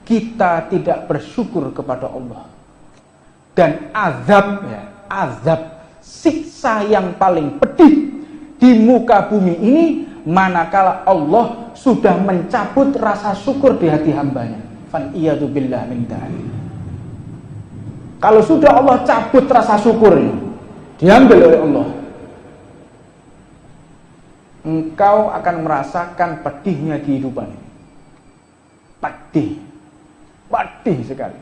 kita tidak bersyukur kepada Allah. Dan azab, azab, siksa yang paling pedih di muka bumi ini manakala Allah sudah mencabut rasa syukur di hati hambanya. Fan iyadu billah min dzalik. Kalau sudah Allah cabut rasa syukurnya, diambil oleh Allah, engkau akan merasakan pedihnya kehidupan. Pedih sekali,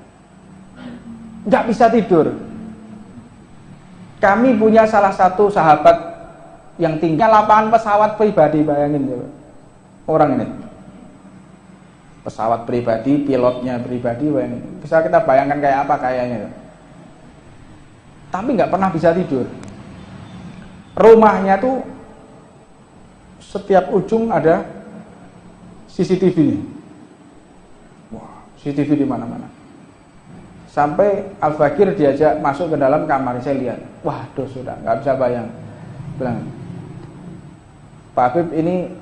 nggak bisa tidur. Kami punya salah satu sahabat yang tinggal lapangan pesawat pribadi, bayangin ya, orang ini pesawat pribadi, pilotnya pribadi, bayangin. Bisa kita bayangkan kayak apa kayaknya. Tapi nggak pernah bisa tidur. Rumahnya tuh setiap ujung ada CCTV nih. Wah, CCTV di mana-mana. Sampai Al-Fakir diajak masuk ke dalam kamar, saya lihat, waduh sudah nggak bisa bayang. Bilang, Pak Habib, ini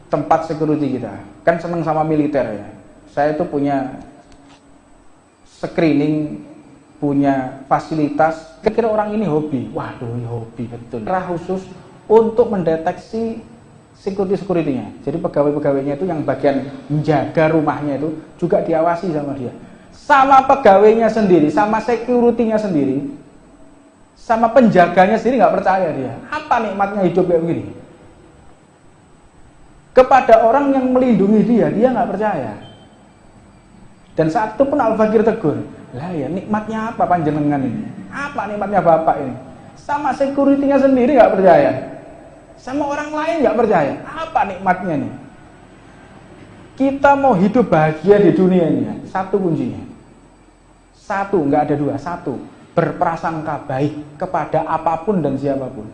tempat security kita. Kan seneng sama militer ya. Saya itu punya screening, punya fasilitas. Kira-kira orang ini hobi. Waduh, hobi betul. Cara khusus untuk mendeteksi security-nya. Jadi pegawai-pegawainya itu yang bagian menjaga rumahnya itu juga diawasi sama dia. Sama pegawainya sendiri, sama security-nya sendiri, sama penjaganya sendiri nggak percaya dia. Apa nikmatnya hidup kayak begini? kepada orang yang melindungi dia nggak percaya. Dan saat itu pun Al-Fakir tegur, lah ya nikmatnya apa panjenengan ini? Apa nikmatnya bapak ini? Sama security-nya sendiri nggak percaya, sama orang lain nggak percaya. Apa nikmatnya nih? Kita mau hidup bahagia di dunia ini, satu kuncinya. Satu, nggak ada dua, satu. Berprasangka baik kepada apapun dan siapapun.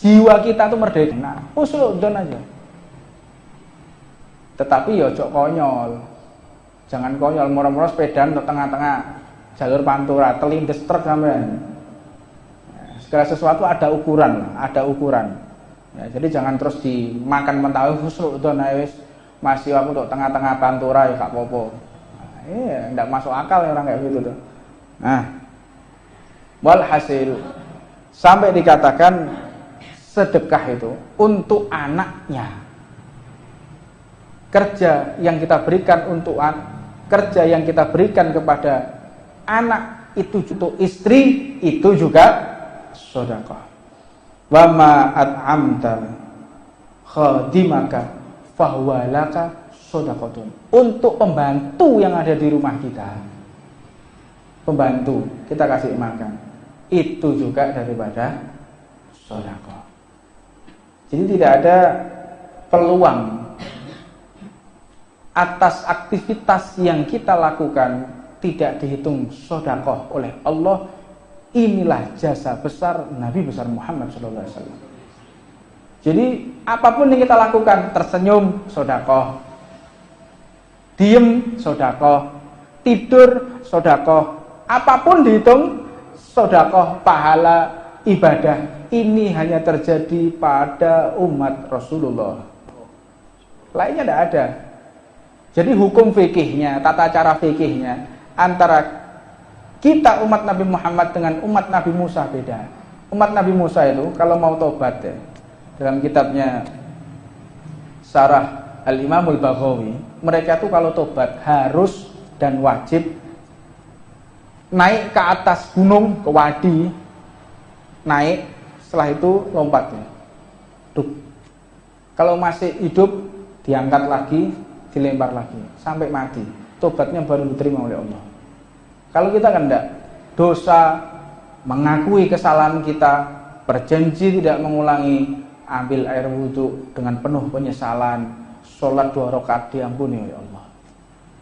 Jiwa kita tuh merdeka. Nah, husnudzon aja. Tetapi ya ojo konyol. Jangan konyol, moro-moro sepedaan ke tengah-tengah jalur pantura, telindes truk sampean. Segala sesuatu ada ukuran, ada ukuran. Ya, jadi jangan terus dimakan mentah husnudzon ae wis masih aku untuk tengah-tengah pantura ya gak apa-apa. Iya, enggak masuk akal ya orang kayak gitu tuh. Nah, walhasil sampai dikatakan sedekah itu untuk anaknya. Kerja yang kita berikan untuk kerja yang kita berikan kepada anak itu untuk istri itu juga sedekah. Wa ma at'amta khadimaka fahuwa laka shadaqatun. Untuk pembantu yang ada di rumah kita, pembantu kita kasih makan, itu juga daripada sedekah. Jadi tidak ada peluang atas aktivitas yang kita lakukan tidak dihitung sedekah oleh Allah. Inilah jasa besar Nabi besar Muhammad SAW. Jadi apapun yang kita lakukan, tersenyum sedekah, diem sedekah, tidur sedekah, apapun dihitung sedekah, pahala, ibadah. Ini hanya terjadi pada umat Rasulullah. Lainnya tidak ada. Jadi hukum fikihnya, tata cara fikihnya antara kita umat Nabi Muhammad dengan umat Nabi Musa beda. Umat Nabi Musa itu kalau mau tobat ya, dalam kitabnya Syarah Al-Imamul Baghawi, mereka tuh kalau tobat harus dan wajib naik ke atas gunung, ke wadi, naik, setelah itu lompat ya. Kalau masih hidup diangkat lagi, dilempar lagi sampai mati. Tobatnya baru diterima oleh Allah. Kalau kita kan enggak, dosa, mengakui kesalahan kita, berjanji tidak mengulangi, ambil air wudhu dengan penuh penyesalan, sholat 2 rakaat diampuni oleh Allah.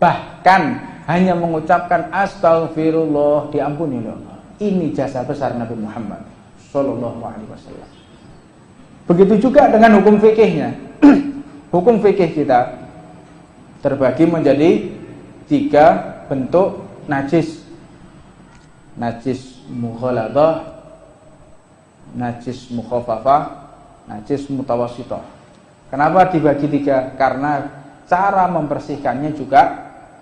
Bahkan hanya mengucapkan astagfirullah diampuni oleh Allah. Ini jasa besar Nabi Muhammad Sallallahu Alaihi Wasallam. Begitu juga dengan hukum fikihnya. Hukum fikih kita terbagi menjadi 3 bentuk najis. Najis mughaladah, najis mukhafafah, najis mutawassithah. Kenapa dibagi 3? Karena cara membersihkannya juga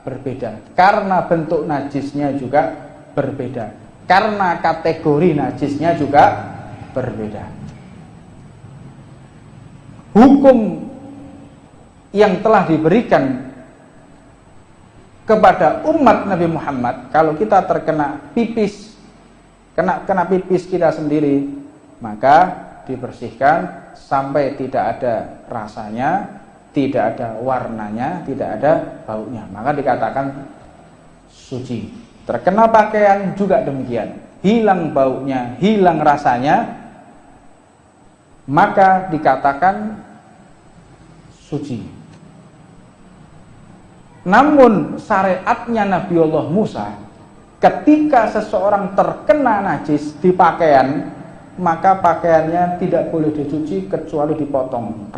berbeda. Karena bentuk najisnya juga berbeda. Karena kategori najisnya juga berbeda. Hukum yang telah diberikan kepada umat Nabi Muhammad, kalau kita terkena pipis, kena pipis kita sendiri, maka dibersihkan sampai tidak ada rasanya, tidak ada warnanya, tidak ada baunya, maka dikatakan suci. Terkena pakaian juga demikian, hilang baunya, hilang rasanya, maka dikatakan suci. Namun syariatnya Nabi Allah Musa, ketika seseorang terkena najis di pakaian, maka pakaiannya tidak boleh dicuci kecuali dipotong.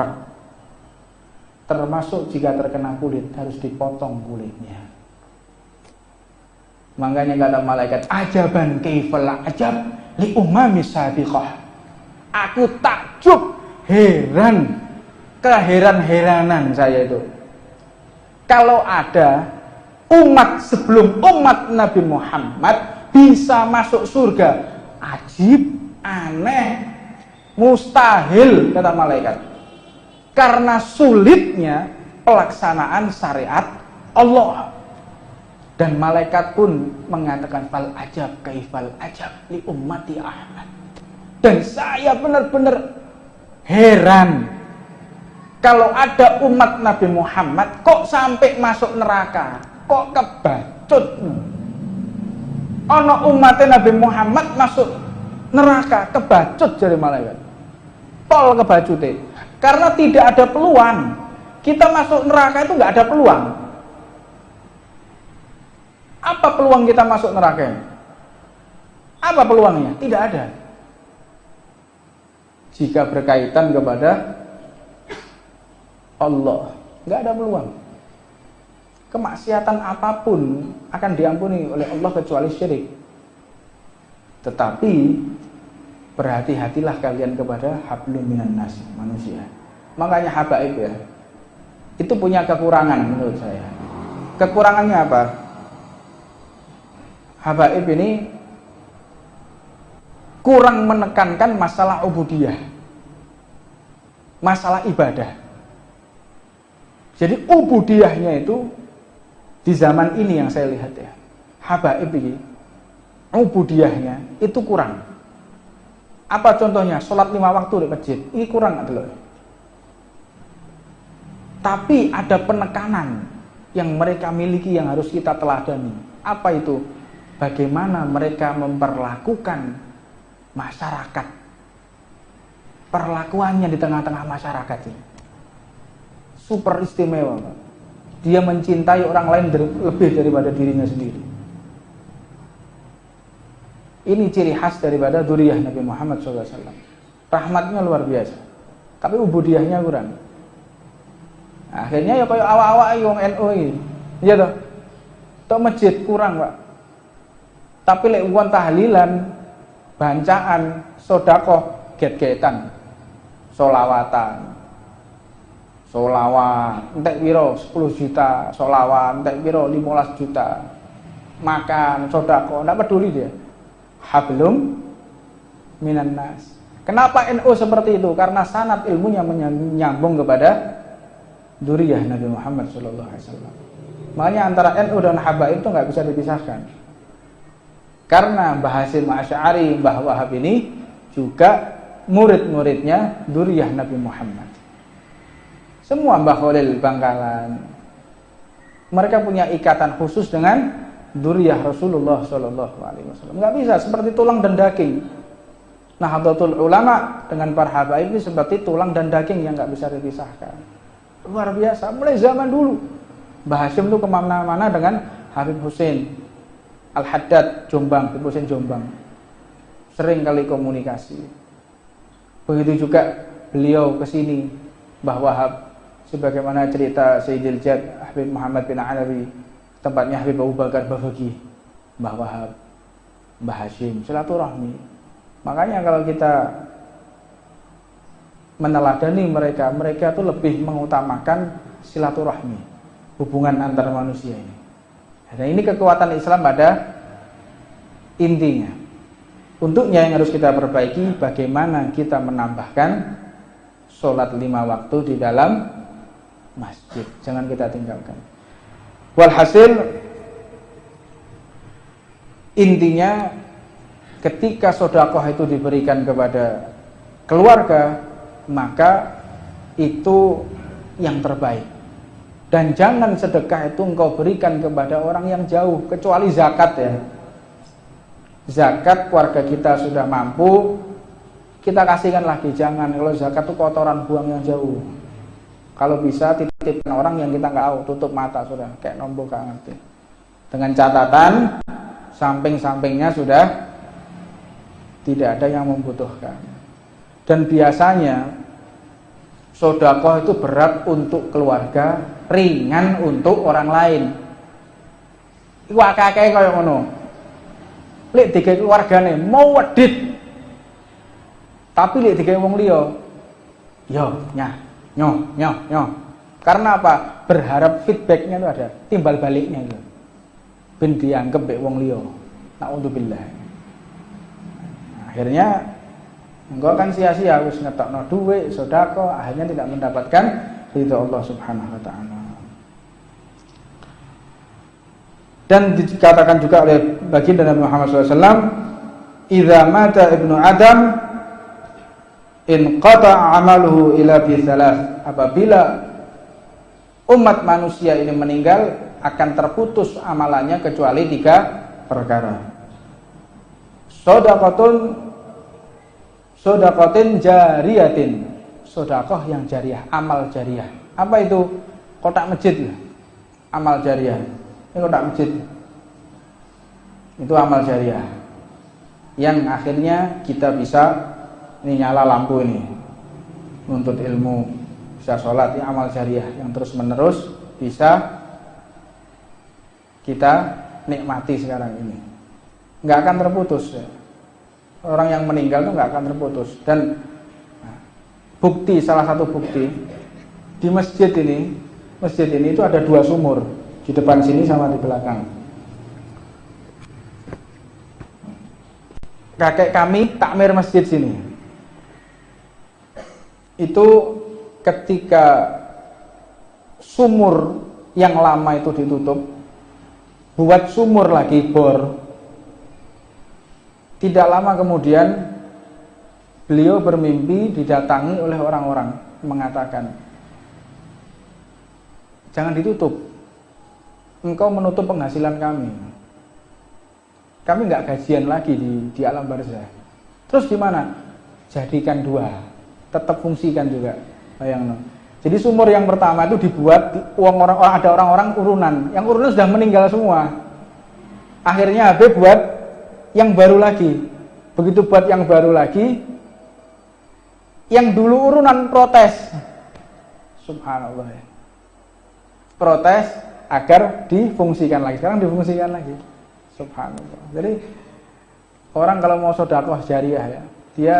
Termasuk jika terkena kulit, harus dipotong kulitnya. Makanya kata malaikat, ajaban kaifal ajab li umami sabiqah. Aku takjub, heran, keheran-heranan saya itu. Kalau ada umat sebelum umat Nabi Muhammad bisa masuk surga, ajib, aneh, mustahil kata malaikat. Karena sulitnya pelaksanaan syariat Allah. Dan malaikat pun mengatakan fal ajab kaifal ajab li ummati Ahmad. Dan saya benar-benar heran, Kalau ada umat Nabi Muhammad kok sampai masuk neraka, kok kebacut. Ono umatnya Nabi Muhammad masuk neraka, kebacut dari malaikat. Pol kebacute. Karena tidak ada peluang. Kita masuk neraka itu nggak ada peluang. Apa peluang kita masuk neraka? Apa peluangnya? Tidak ada. Jika berkaitan kepada Allah, nggak ada peluang. Kemaksiatan apapun akan diampuni oleh Allah kecuali syirik. Tetapi berhati-hatilah kalian kepada hablum minan nas, manusia. Makanya habaib ya, itu punya kekurangan menurut saya. Kekurangannya apa? Habaib ini kurang menekankan masalah ubudiyah, masalah ibadah. Jadi ubudiyahnya itu di zaman ini yang saya lihat ya, habaib ini ubudiyahnya itu kurang. Apa contohnya? Sholat 5 waktu di masjid, ini kurang adalah. Tapi ada penekanan yang mereka miliki yang harus kita teladani. Apa itu? Bagaimana mereka memperlakukan masyarakat, perlakuannya di tengah-tengah masyarakat ini super istimewa. Dia mencintai orang lain lebih daripada dirinya sendiri. Ini ciri khas daripada dzurriyyah Nabi Muhammad SAW. Rahmatnya luar biasa, tapi ubudiyahnya kurang. Akhirnya ya kayak awak-awak yang NU ini, iya toh, tok masjid kurang pak. Tapi lek wong tahlilan, bancaan, sedekah, get-getan, solawatan, entek piro 10 juta, solawat entek piro 15 juta, makan, sedekah, enggak peduli dia. Hablum minan nas. Kenapa NU seperti itu? Karena sanad ilmunya menyambung kepada dzurriyyah Nabi Muhammad SAW. Makanya antara NU dan habaib itu nggak bisa dipisahkan. Karena Mbah Hasyim Asy'ari, Mbah Wahab ini juga murid-muridnya dzurriyyah Nabi Muhammad. Semua Mbah Khalil Bangkalan, mereka punya ikatan khusus dengan dzurriyyah Rasulullah SAW. Nggak bisa seperti tulang dan daging. Nahdlatul Ulama dengan para habaib ini seperti tulang dan daging yang nggak bisa dipisahkan. Luar biasa. Mulai zaman dulu Mbah Hasyim itu kemana-mana dengan Habib Husain Al-Haddad Jombang, Habib Husain Jombang. Sering kali komunikasi. Begitu juga beliau ke sini Mbah Wahab, sebagaimana cerita Sayyidil Jad Habib Muhammad bin Alawi, tempatnya Habib Abu Bakar Bafaqih, Mbah Wahab, Mbah Hasyim, silaturahmi. Makanya kalau kita meneladani mereka, mereka itu lebih mengutamakan silaturahmi, hubungan antar manusia ini. Dan ini kekuatan Islam pada intinya. Untuknya yang harus kita perbaiki, bagaimana kita menambahkan sholat 5 waktu di dalam masjid. Jangan kita tinggalkan. Walhasil intinya ketika sedekah itu diberikan kepada keluarga, maka itu yang terbaik. Dan jangan sedekah itu engkau berikan kepada orang yang jauh, kecuali zakat ya. Zakat keluarga kita sudah mampu, kita kasihkan lagi. Jangan, kalau zakat itu kotoran, buang yang jauh. Kalau bisa titipkan orang yang kita nggak tahu, tutup mata sudah, kayak nombok gak ngerti. Dengan catatan samping-sampingnya sudah tidak ada yang membutuhkan. Dan biasanya sedekah itu berat untuk keluarga, ringan untuk orang lain. Iku akeh-akeh kaya ngono. Lek digawe keluargane mau wedhit. Tapi lek digawe wong liya, yo nyoh. Karena apa? Berharap feedbacknya itu ada, timbal baliknya itu. Ben dianggap mek wong liya. Naudzubillah. Akhirnya engkau kan sia-sia wis ngetokno dhuwit, sedekah, akhirnya tidak mendapatkan ridha Allah Subhanahu wa taala. Dan dikatakan juga oleh baginda Nabi Muhammad SAW, "Idza mata ibnu Adam in qata'a amaluhu ila bi thalath, apabila umat manusia ini meninggal akan terputus amalannya kecuali 3 perkara. Shadaqatin jariyatin, sedekah yang jariah, amal jariah. Apa itu? Kotak masjid, amal jariah. Ini kotak masjid, itu amal jariah yang akhirnya kita bisa ini nyala lampu ini nuntut ilmu, bisa sholat, ini amal jariah yang terus menerus bisa kita nikmati sekarang ini, nggak akan terputus ya. Orang yang meninggal itu nggak akan terputus. Dan bukti, salah satu bukti di masjid ini itu ada 2 sumur, di depan sini sama di belakang. Kakek kami takmir masjid sini. Itu ketika sumur yang lama itu ditutup, buat sumur lagi, bor. Tidak lama kemudian beliau bermimpi didatangi oleh orang-orang mengatakan, jangan ditutup, engkau menutup penghasilan kami. Kami nggak gajian lagi di alam barzah. Terus gimana? Jadikan 2, tetap fungsikan juga. Bayangno. Jadi sumur yang pertama itu dibuat ada orang-orang urunan, yang urunan sudah meninggal semua. Akhirnya Habib buat yang baru lagi. Begitu buat yang baru lagi, yang dulu urunan protes. Subhanallah ya. Protes agar difungsikan lagi. Sekarang difungsikan lagi. Subhanallah. Jadi orang kalau mau sedekah jariah ya, dia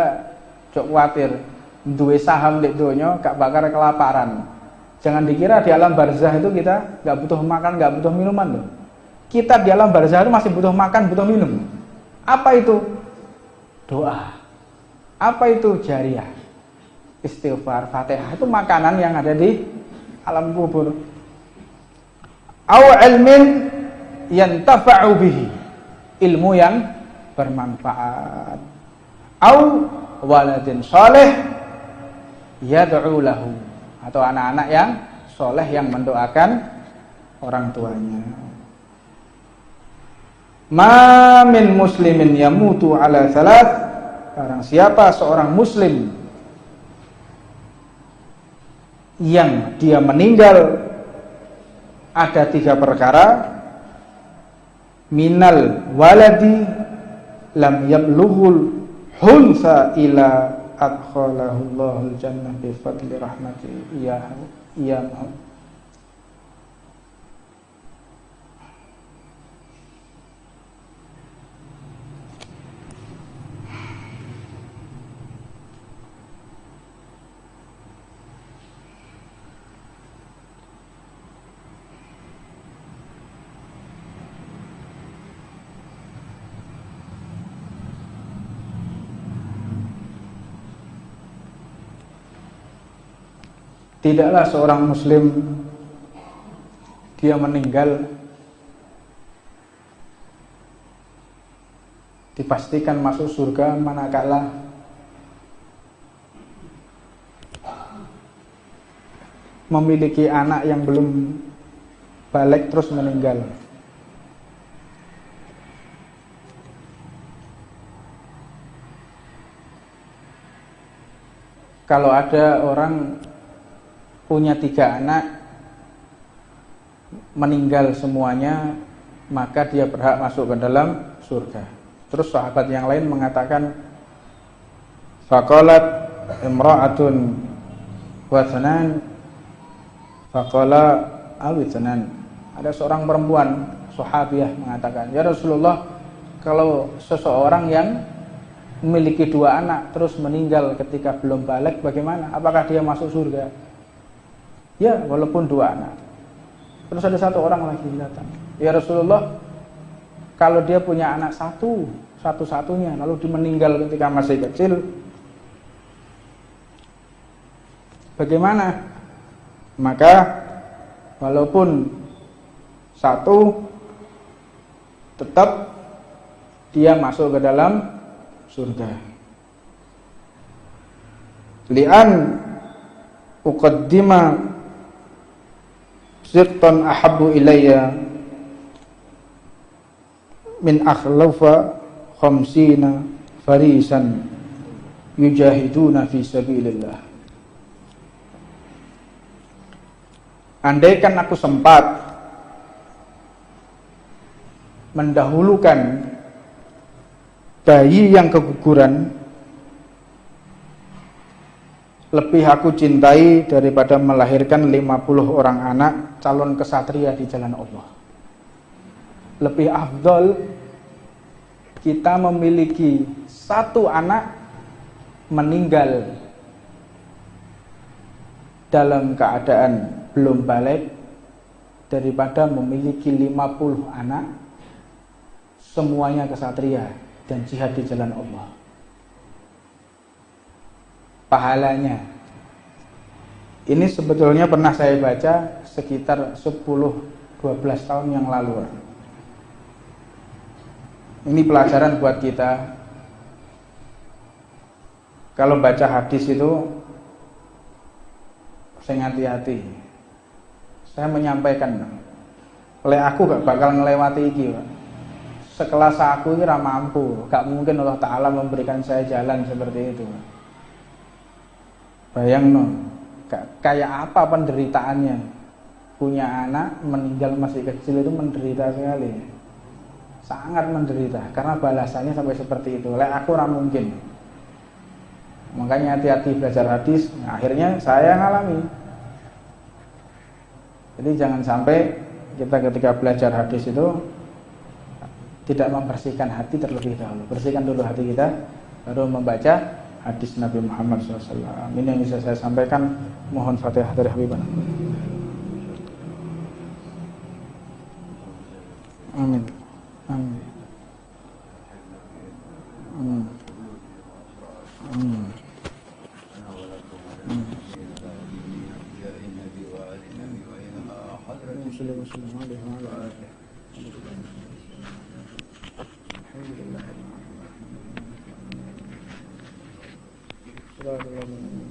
cok khawatir duwe saham di donya gak bakar kelaparan. Jangan dikira di alam barzah itu kita gak butuh makan, gak butuh minuman loh. Kita di alam barzah itu masih butuh makan, butuh minum. Apa itu? Doa. Apa itu? Jariah. Istighfar, Fatihah, itu makanan yang ada di alam kubur. Au ilmin yantafa'u bihi, ilmu yang bermanfaat. Au waladin saleh yad'u lahu, atau anak-anak yang soleh yang mendoakan orang tuanya. Ma min muslimin yamutu ala thalath, barang siapa seorang muslim yang dia meninggal ada 3 perkara, minal waladi lam yablughul hunsa ila adkhalahul jannah bi fadli rahmati iyyahu. Tidaklah seorang muslim dia meninggal dipastikan masuk surga manakala memiliki anak yang belum balik terus meninggal. Kalau ada orang punya 3 anak, meninggal semuanya, maka dia berhak masuk ke dalam surga. Terus sahabat yang lain mengatakan, faqalat imra'atun wa thanan, faqala awithanan. Ada seorang perempuan sahabiah mengatakan, ya Rasulullah, kalau seseorang yang memiliki 2 anak terus meninggal ketika belum balik, bagaimana? Apakah dia masuk surga? Ya, walaupun 2 anak. Terus ada 1 orang lagi datang, ya Rasulullah, kalau dia punya anak satu-satunya, lalu dia meninggal ketika masih kecil, bagaimana? Maka walaupun 1, tetap dia masuk ke dalam surga. li'an uqaddima sirtan ahabbu ilayya min akhlafa khamsina farisan yujahiduna fi sabilillah. Andaikan aku sempat mendahulukan bayi yang keguguran, lebih aku cintai daripada melahirkan 50 orang anak calon kesatria di jalan Allah. Lebih afdol kita memiliki satu anak meninggal dalam keadaan belum balik daripada memiliki 50 anak semuanya kesatria dan jihad di jalan Allah. Pahalanya ini sebetulnya pernah saya baca sekitar 10-12 tahun yang lalu. Ini pelajaran buat kita. Kalau baca hadis itu saya hati-hati. Saya menyampaikan, oleh aku gak bakal ngelewati iki, Pak. Sekelas aku ini mampu, gak mungkin Allah Ta'ala memberikan saya jalan seperti itu. Bayang no, kayak apa penderitaannya. Punya anak meninggal masih kecil itu menderita sekali, sangat menderita, karena balasannya sampai seperti itu. Oleh aku mungkin. Makanya hati-hati belajar hadis. Nah, akhirnya saya ngalami. Jadi jangan sampai kita ketika belajar hadis itu tidak membersihkan hati terlebih dahulu. Bersihkan dulu hati kita, baru membaca hadis Nabi Muhammad SAW. Ini yang bisa saya sampaikan. Mohon Fatihah dari Habibana. Amin. Amin. Amin. Amin. Alhamdulillah.